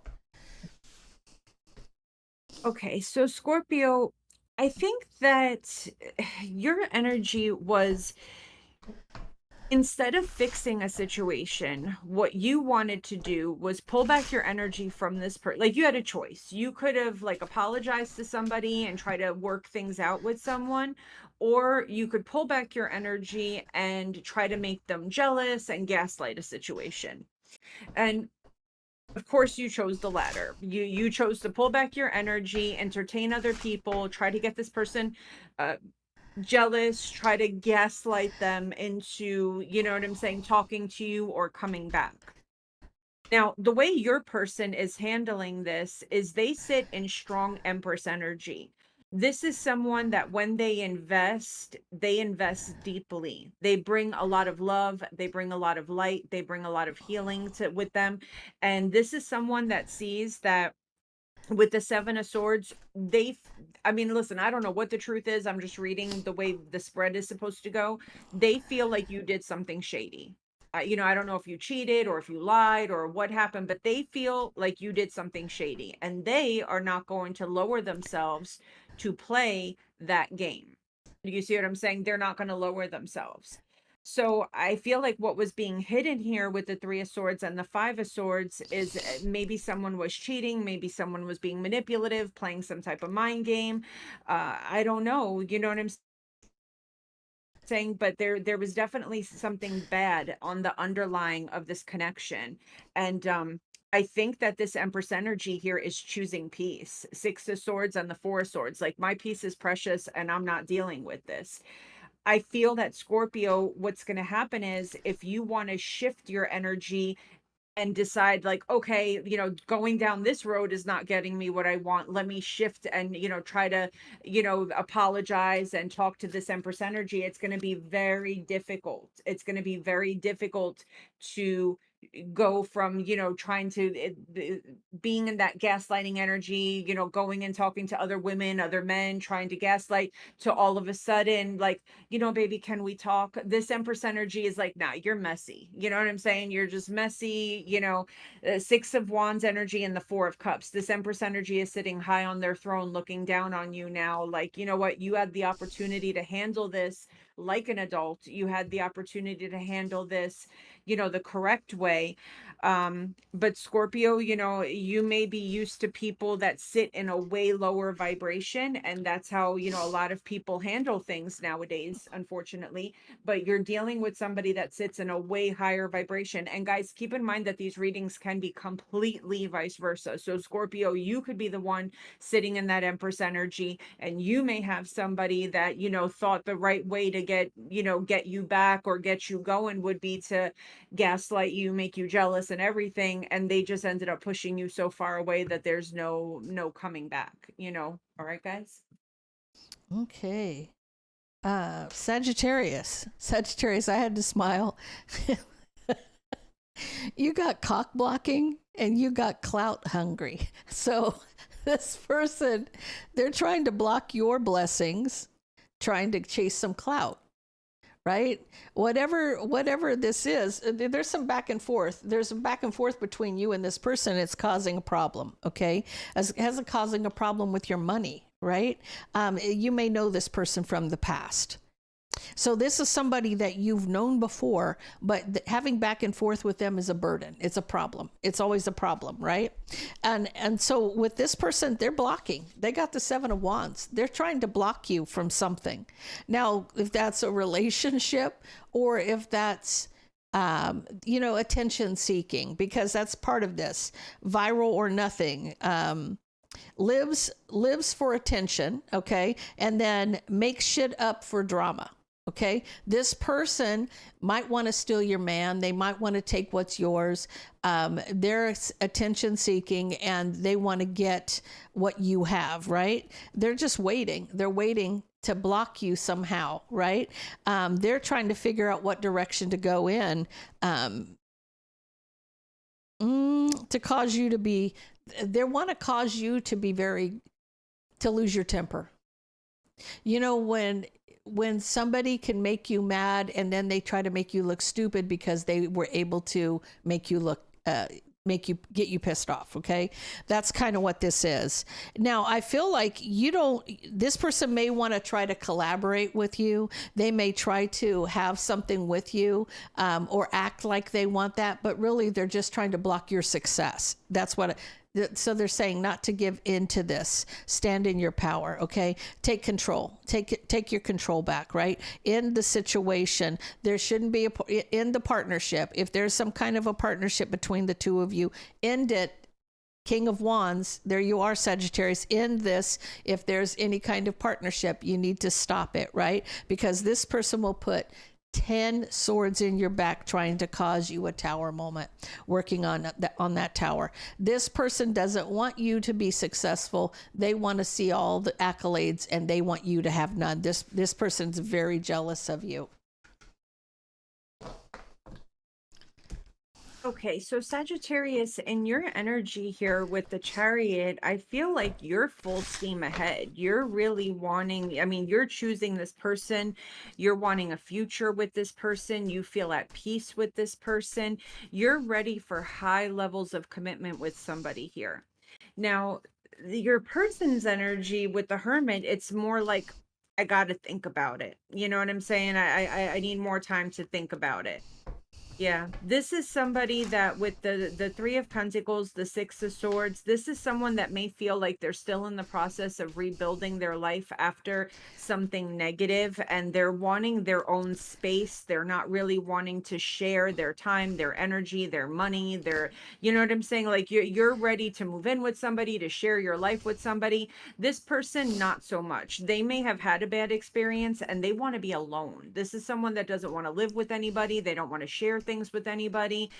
S2: Okay, so Scorpio, I think that your energy was, instead of fixing a situation, what you wanted to do was pull back your energy from this person. Like, you had a choice. You could have like apologized to somebody and try to work things out with someone, or you could pull back your energy and try to make them jealous and gaslight a situation. And of course you chose the latter. You chose to pull back your energy, entertain other people, try to get this person jealous, try to gaslight them into, you know what I'm saying, talking to you or coming back. Now, the way your person is handling this is they sit in strong Empress energy. This is someone that when they invest deeply. They bring a lot of love, they bring a lot of light, they bring a lot of healing with them. And this is someone that sees that with the 7 of Swords, I mean, listen, I don't know what the truth is. I'm just reading the way the spread is supposed to go. They feel like you did something shady. I don't know if you cheated or if you lied or what happened, but they feel like you did something shady, and they are not going to lower themselves to play that game. You see what I'm saying? They're not going to lower themselves. So I feel like what was being hidden here with the 3 of Swords and the 5 of Swords is, maybe someone was cheating, maybe someone was being manipulative, playing some type of mind game. I don't know, you know what I'm saying? But there was definitely something bad on the underlying of this connection. And I think that this Empress energy here is choosing peace. 6 of Swords and the 4 of Swords, like, my peace is precious and I'm not dealing with this. I feel that Scorpio, what's going to happen is, if you want to shift your energy and decide like, okay, going down this road is not getting me what I want. Let me shift and, try to, apologize and talk to this Empress energy. It's going to be very difficult. It's going to be very difficult to go from, trying to being in that gaslighting energy, going and talking to other women, other men, trying to gaslight, to all of a sudden, like, baby, can we talk? This Empress energy is like, nah, you're messy. You know what I'm saying? You're just messy, Six of Wands energy and the Four of Cups. This Empress energy is sitting high on their throne, looking down on you now. Like, you know what? You had the opportunity to handle this like an adult. You had the opportunity to handle this, the correct way. But Scorpio, you may be used to people that sit in a way lower vibration, and that's how, a lot of people handle things nowadays, unfortunately. But you're dealing with somebody that sits in a way higher vibration. And guys, keep in mind that these readings can be completely vice versa. So Scorpio, you could be the one sitting in that Empress energy, and you may have somebody that, thought the right way to get you back or get you going would be to gaslight you, make you jealous and everything, and they just ended up pushing you so far away that there's no coming back. All right, guys.
S1: Okay. Sagittarius. Sagittarius, I had to smile. You got cock blocking and you got clout hungry. So this person, they're trying to block your blessings, trying to chase some clout, right? Whatever this is, there's some back and forth. There's some back and forth between you and this person. It's causing a problem, okay? Has it causing a problem with your money, right? You may know this person from the past. So this is somebody that you've known before, but having back and forth with them is a burden. It's a problem. It's always a problem, right? And so with this person, they're blocking. They got the Seven of Wands. They're trying to block you from something. Now, if that's a relationship or if that's attention seeking, because that's part of this, viral or nothing. Lives for attention, okay, and then makes shit up for drama. Okay, this person might want to steal your man. They might want to take what's yours. They're attention seeking and they want to get what you have, right? They're just waiting. They're waiting to block you somehow, right? They're trying to figure out what direction to go in to cause you to be, they want to cause you to be to lose your temper. When somebody can make you mad and then they try to make you look stupid because they were able to make you look, get you pissed off. Okay. That's kind of what this is. Now, I feel like this person may want to try to collaborate with you. They may try to have something with you, or act like they want that, but really they're just trying to block your success. That's what so they're saying not to give in to this. Stand in your power, okay? Take control. Take your control back, right? In the situation, there shouldn't be in the partnership. If there's some kind of a partnership between the two of you, end it. King of Wands, there you are, Sagittarius. End this. If there's any kind of partnership, you need to stop it, right? Because this person will put 10 swords in your back trying to cause you a tower moment, working on that tower. This person doesn't want you to be successful. They want to see all the accolades and they want you to have none. This person's very jealous of you.
S2: Okay, so Sagittarius, in your energy here with the Chariot, I feel like you're full steam ahead. You're really wanting, you're choosing this person. You're wanting a future with this person. You feel at peace with this person. You're ready for high levels of commitment with somebody here. Now, your person's energy with the Hermit, it's more like, I got to think about it. You know what I'm saying? I need more time to think about it. Yeah, this is somebody that with the Three of Pentacles, the Six of Swords, this is someone that may feel like they're still in the process of rebuilding their life after something negative, and they're wanting their own space. They're not really wanting to share their time, their energy, their money, you know what I'm saying? Like you're ready to move in with somebody, to share your life with somebody. This person, not so much. They may have had a bad experience and they want to be alone. This is someone that doesn't want to live with anybody. They don't want to share things with anybody.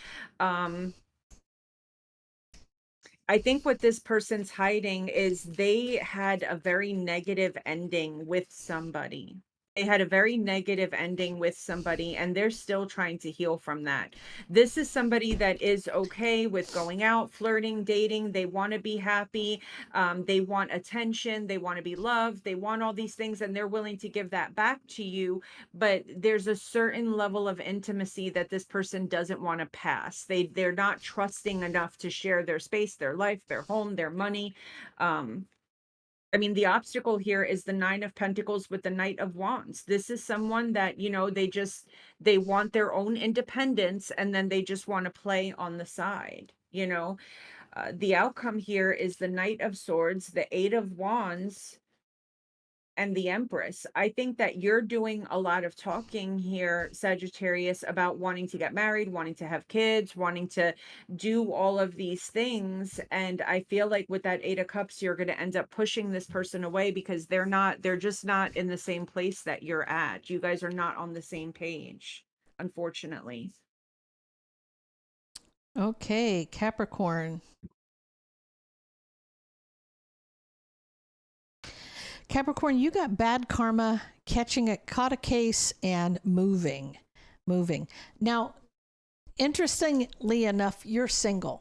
S2: I think what this person's hiding is they had a very negative ending with somebody. They had a very negative ending with somebody, and they're still trying to heal from that. This is somebody that is okay with going out, flirting, dating. They want to be happy. They want attention. They want to be loved. They want all these things, and they're willing to give that back to you. But there's a certain level of intimacy that this person doesn't want to pass. They're not trusting enough to share their space, their life, their home, their money. um I mean, the obstacle here is the Nine of Pentacles with the Knight of Wands. This is someone that, they want their own independence, and then they just want to play on the side. The outcome here is the Knight of Swords, the Eight of Wands, and the Empress. I think that you're doing a lot of talking here, Sagittarius, about wanting to get married, wanting to have kids, wanting to do all of these things. And I feel like with that Eight of Cups, you're going to end up pushing this person away because they're just not in the same place that you're at. You guys are not on the same page, unfortunately.
S1: Okay, Capricorn. Capricorn, you got bad karma, caught a case, and moving. Now, interestingly enough, you're single.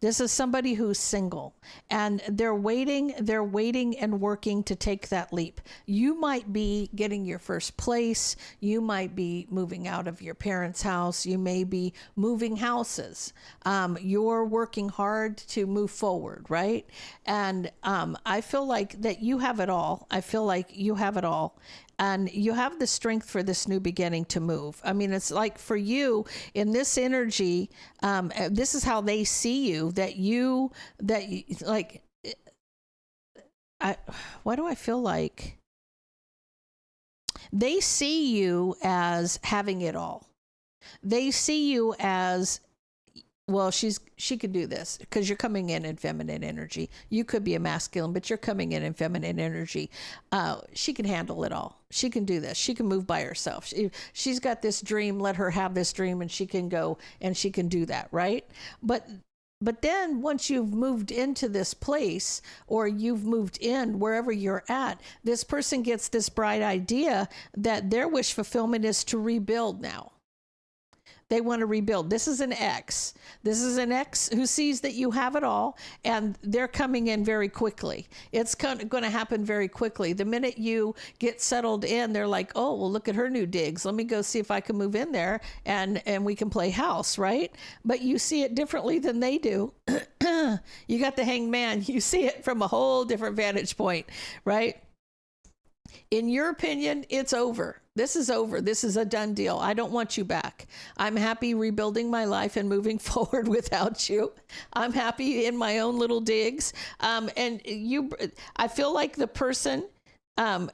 S1: This is somebody who's single, and they're waiting and working to take that leap. You might be getting your first place. You might be moving out of your parents' house. You may be moving houses. You're working hard to move forward, right? And I feel like that you have it all. And you have the strength for this new beginning to move. I mean, it's like for you in this energy, this is how they see you, why do I feel like they see you as having it all? They see you as, well, she could do this because you're coming in feminine energy. You could be a masculine, but you're coming in feminine energy. She can handle it all. She can do this. She can move by herself. She's got this dream. Let her have this dream, and she can go and she can do that, right? But then once you've moved into this place, or you've moved in wherever you're at, this person gets this bright idea that their wish fulfillment is to rebuild now. They want to rebuild. This is an X. This is an X who sees that you have it all, and they're coming in very quickly. It's going to happen very quickly. The minute you get settled in, they're like, oh, well, look at her new digs. Let me go see if I can move in there, and we can play house, right? But you see it differently than they do. You got the Hanged Man. You see it from a whole different vantage point, right? In your opinion, it's over. This is over. This is a done deal. I don't want you back. I'm happy rebuilding my life and moving forward without you. I'm happy in my own little digs. I feel like the person,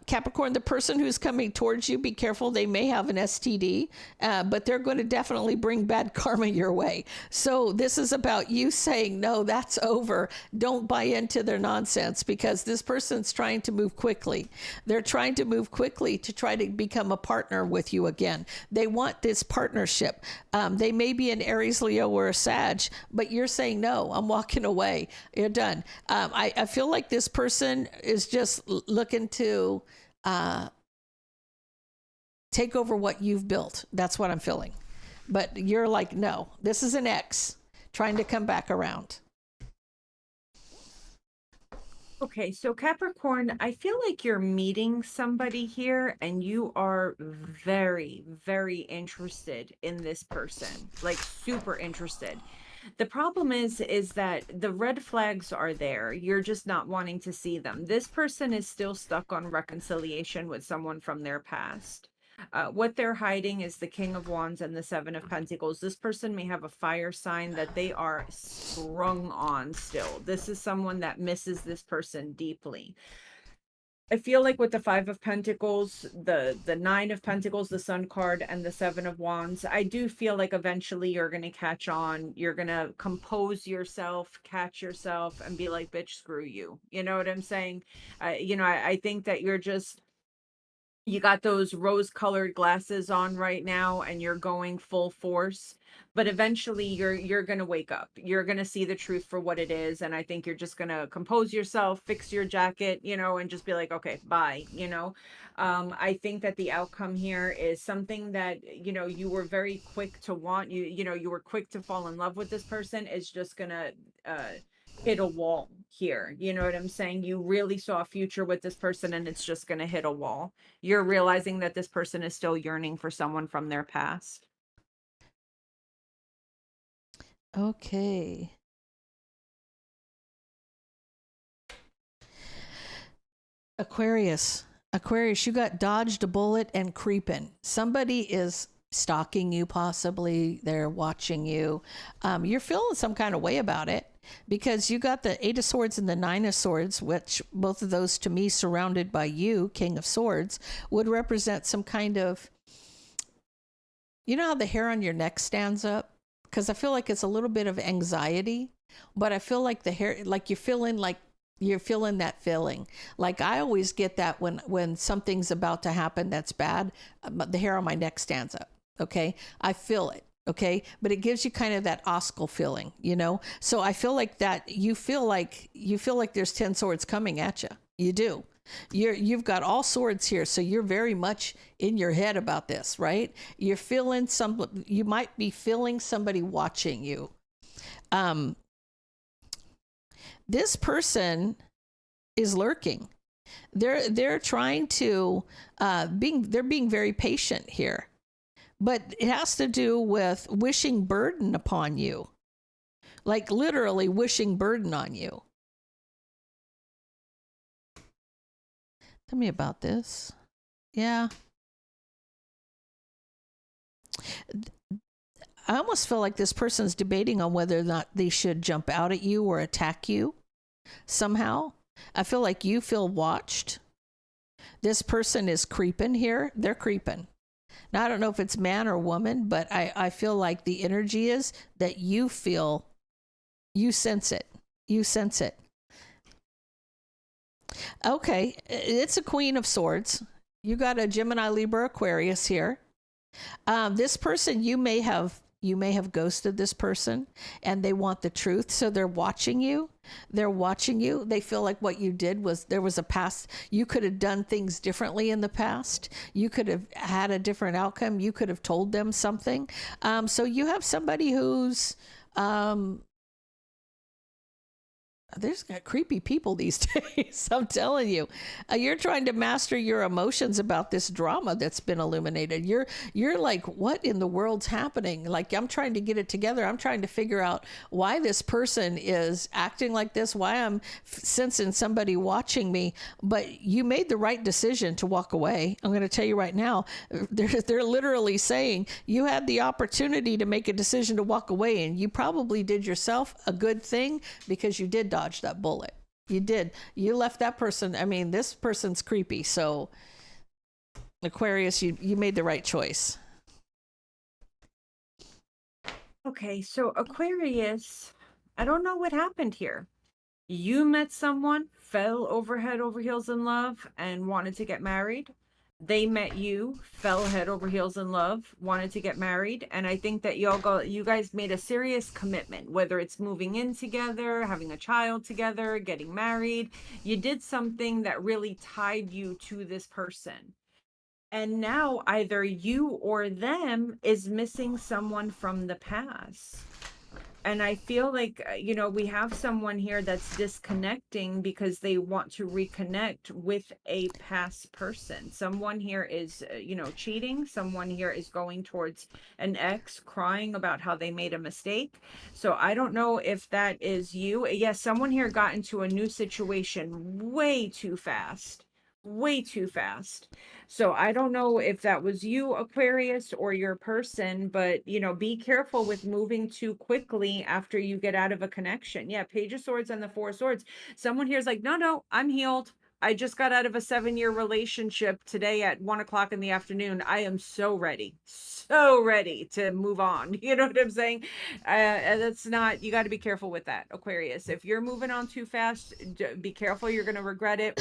S1: Capricorn, the person who's coming towards you, be careful. They may have an STD, but they're going to definitely bring bad karma your way. So this is about you saying, no, that's over. Don't buy into their nonsense, because this person's trying to move quickly. They're trying to move quickly to try to become a partner with you again. They want this partnership. They may be an Aries, Leo, or a Sag, but you're saying, no, I'm walking away. You're done. I feel like this person is just looking to take over what you've built. That's what I'm feeling. But you're like, no, this is an X trying to come back around.
S2: Okay, so Capricorn, I feel like you're meeting somebody here and you are very, very interested in this person, like super interested. The problem is that the red flags are there. You're just not wanting to see them. This person is still stuck on reconciliation with someone from their past. What they're hiding is the King of Wands and the Seven of Pentacles. This person may have a fire sign that they are sprung on still. This is someone that misses this person deeply. I feel like with the Five of Pentacles, the Nine of Pentacles, the Sun card, and the Seven of Wands, I do feel like eventually you're going to catch on. You're going to compose yourself, catch yourself, and be like, bitch, screw you. You know what I'm saying? I think that you got those rose-colored glasses on right now and you're going full force, but eventually you're going to wake up. You're going to see the truth for what it is, and I think you're just going to compose yourself, fix your jacket, and just be like, okay, bye. I think that the outcome here is something that, you were very quick to want. You were quick to fall in love with this person. Is just going to hit a wall here. You know what I'm saying? You really saw a future with this person and it's just going to hit a wall. You're realizing that this person is still yearning for someone from their past.
S1: Okay. Aquarius. Aquarius, you got dodged a bullet and creeping. Somebody is stalking you, possibly. They're watching you. You're feeling some kind of way about it because you got the Eight of Swords and the Nine of Swords, which both of those to me surrounded by you, King of Swords, would represent some kind of, you know how the hair on your neck stands up? Because I feel like it's a little bit of anxiety, but I feel like the hair, like you're feeling that feeling. Like I always get that when something's about to happen that's bad, the hair on my neck stands up. Okay. I feel it. Okay. But it gives you kind of that Oscar feeling, So I feel like that you feel like there's 10 swords coming at you. You do. You've got all swords here. So you're very much in your head about this, right? You're feeling you might be feeling somebody watching you. This person is lurking. They're trying to they're being very patient here. But it has to do with wishing burden upon you. Like literally wishing burden on you. Tell me about this. Yeah. I almost feel like this person's debating on whether or not they should jump out at you or attack you somehow. I feel like you feel watched. This person is creeping here. They're creeping. Now, I don't know if it's man or woman, but I feel like the energy is that you feel, you sense it. You sense it. Okay. It's a Queen of Swords. You got a Gemini, Libra, Aquarius here. This person, you may have ghosted this person and they want the truth. So they're watching you. They feel like what you did there was a past. You could have done things differently in the past. You could have had a different outcome. You could have told them something. So you have somebody who's, there's got creepy people these days. I'm telling you, you're trying to master your emotions about this drama that's been illuminated. You're like, what in the world's happening? Like, I'm trying to get it together. I'm trying to figure out why this person is acting like this, why I'm sensing somebody watching me. But you made the right decision to walk away. I'm going to tell you right now, they're literally saying you had the opportunity to make a decision to walk away, and you probably did yourself a good thing because you did dodge that bullet. You did. You left that person. I mean, this person's creepy. So Aquarius, you made the right choice.
S2: Okay, so Aquarius, I don't know what happened here. You met someone, fell over head over heels in love, and wanted to get married. They met you, fell head over heels in love, wanted to get married, and I think that you guys made a serious commitment, whether it's moving in together, having a child together, getting married. You did something that really tied you to this person. And now either you or them is missing someone from the past. And I feel like, we have someone here that's disconnecting because they want to reconnect with a past person. Someone here is, cheating. Someone here is going towards an ex, crying about how they made a mistake. So I don't know if that is you. Yes, someone here got into a new situation way too fast. Way too fast. So I don't know if that was you, Aquarius, or your person, but be careful with moving too quickly after you get out of a connection. Yeah, Page of Swords and the Four of Swords. Someone here is like, no, I'm healed. I just got out of a 7-year relationship today at 1:00 in the afternoon. I am so ready to move on. You know what I'm saying? That's not, you got to be careful with that, Aquarius. If you're moving on too fast, be careful. You're going to regret it.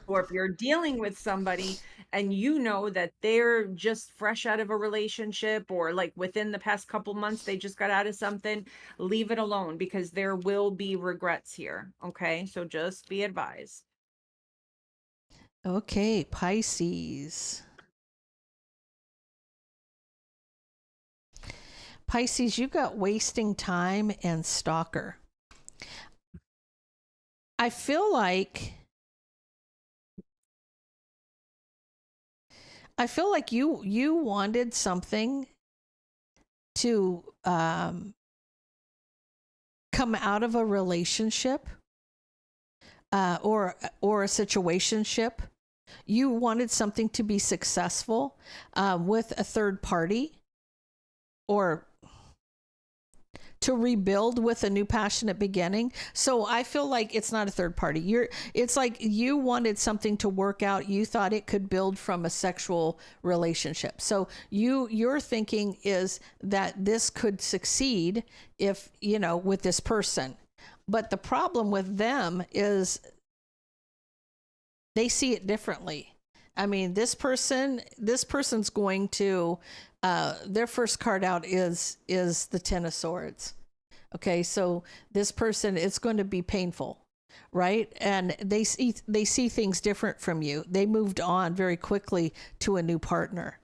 S2: Or if you're dealing with somebody and you know that they're just fresh out of a relationship, or like within the past couple months they just got out of something, leave it alone, because there will be regrets here. Okay, so just be advised.
S1: Okay, Pisces. Pisces, you got wasting time and stalker. I feel like you wanted something to come out of a relationship, or a situationship. You wanted something to be successful with a third party, or to rebuild with a new passionate beginning. So I feel like it's not a third party. It's like you wanted something to work out. You thought it could build from a sexual relationship. So your thinking is that this could succeed if, with this person. But the problem with them is they see it differently. I mean, this person's going to, their first card out is the Ten of Swords. Okay, so this person, it's going to be painful, right? And they see things different from you. They moved on very quickly to a new partner.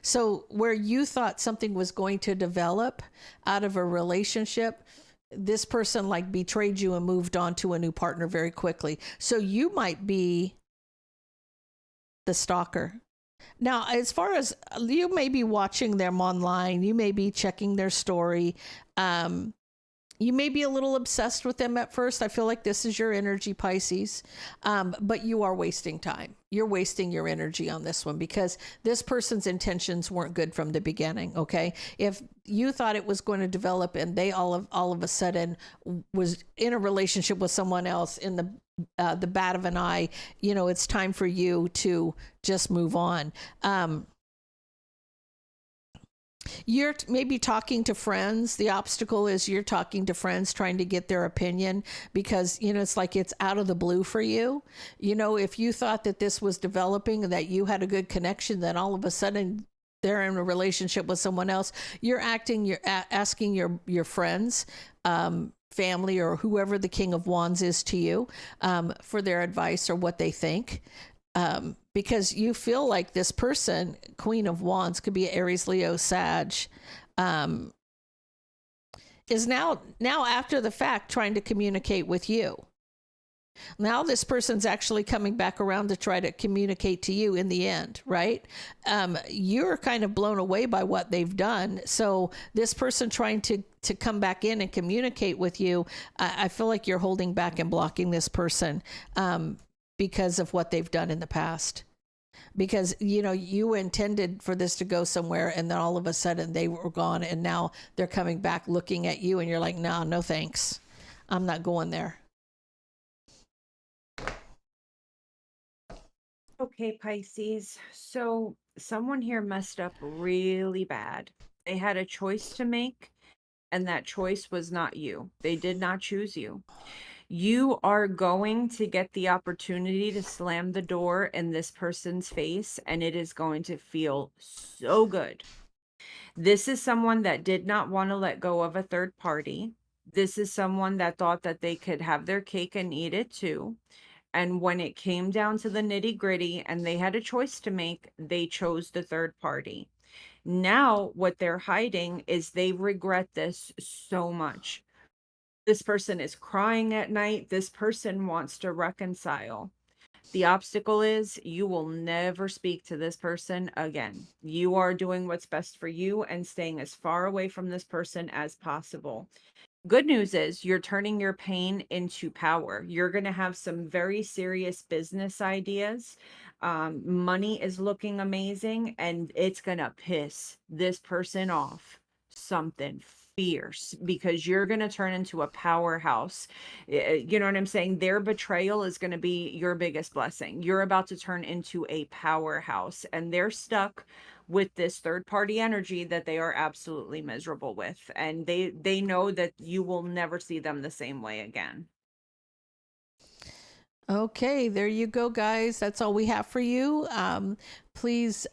S1: So where you thought something was going to develop out of a relationship, this person like betrayed you and moved on to a new partner very quickly. So you might be the stalker. Now, as far as you may be watching them online, you may be checking their story. You may be a little obsessed with them at first. I feel like this is your energy, Pisces, but you are wasting time. You're wasting your energy on this one because this person's intentions weren't good from the beginning. Okay, if you thought it was going to develop and they all of a sudden was in a relationship with someone else in the bat of an eye, it's time for you to just move on. You're maybe talking to friends. The obstacle is you're talking to friends trying to get their opinion because, it's like it's out of the blue for you. If you thought that this was developing and that you had a good connection, then all of a sudden they're in a relationship with someone else. You're asking your friends, family, or whoever the King of Wands is to you, for their advice or what they think. Because you feel like this person, Queen of Wands, could be Aries, Leo, Sag, is now after the fact trying to communicate with you. Now this person's actually coming back around to try to communicate to you in the end, right? You're kind of blown away by what they've done. So this person trying to come back in and communicate with you, I feel like you're holding back and blocking this person because of what they've done in the past. Because, you intended for this to go somewhere and then all of a sudden they were gone and now they're coming back looking at you and you're like, no thanks. I'm not going there.
S2: Okay, Pisces. So someone here messed up really bad. They had a choice to make, and that choice was not you. They did not choose you. You are going to get the opportunity to slam the door in this person's face, and it is going to feel so good. This is someone that did not want to let go of a third party. This is someone that thought that they could have their cake and eat it too. And when it came down to the nitty gritty and they had a choice to make, they chose the third party. Now, what they're hiding is they regret this so much. This person is crying at night. This person wants to reconcile. The obstacle is you will never speak to this person again. You are doing what's best for you and staying as far away from this person as possible. Good news is you're turning your pain into power. You're going to have some very serious business ideas. Money is looking amazing, and it's going to piss this person off something fierce because you're going to turn into a powerhouse. You know what I'm saying? Their betrayal is going to be your biggest blessing. You're about to turn into a powerhouse, and they're stuck with this third party energy that they are absolutely miserable with, and they know that you will never see them the same way again.
S1: Okay, there you go, guys. That's all we have for you. Please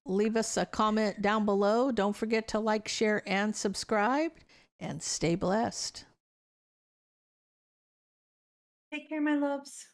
S1: leave us a comment down below. Don't forget to like, share, and subscribe. And stay blessed.
S2: Take care, my loves.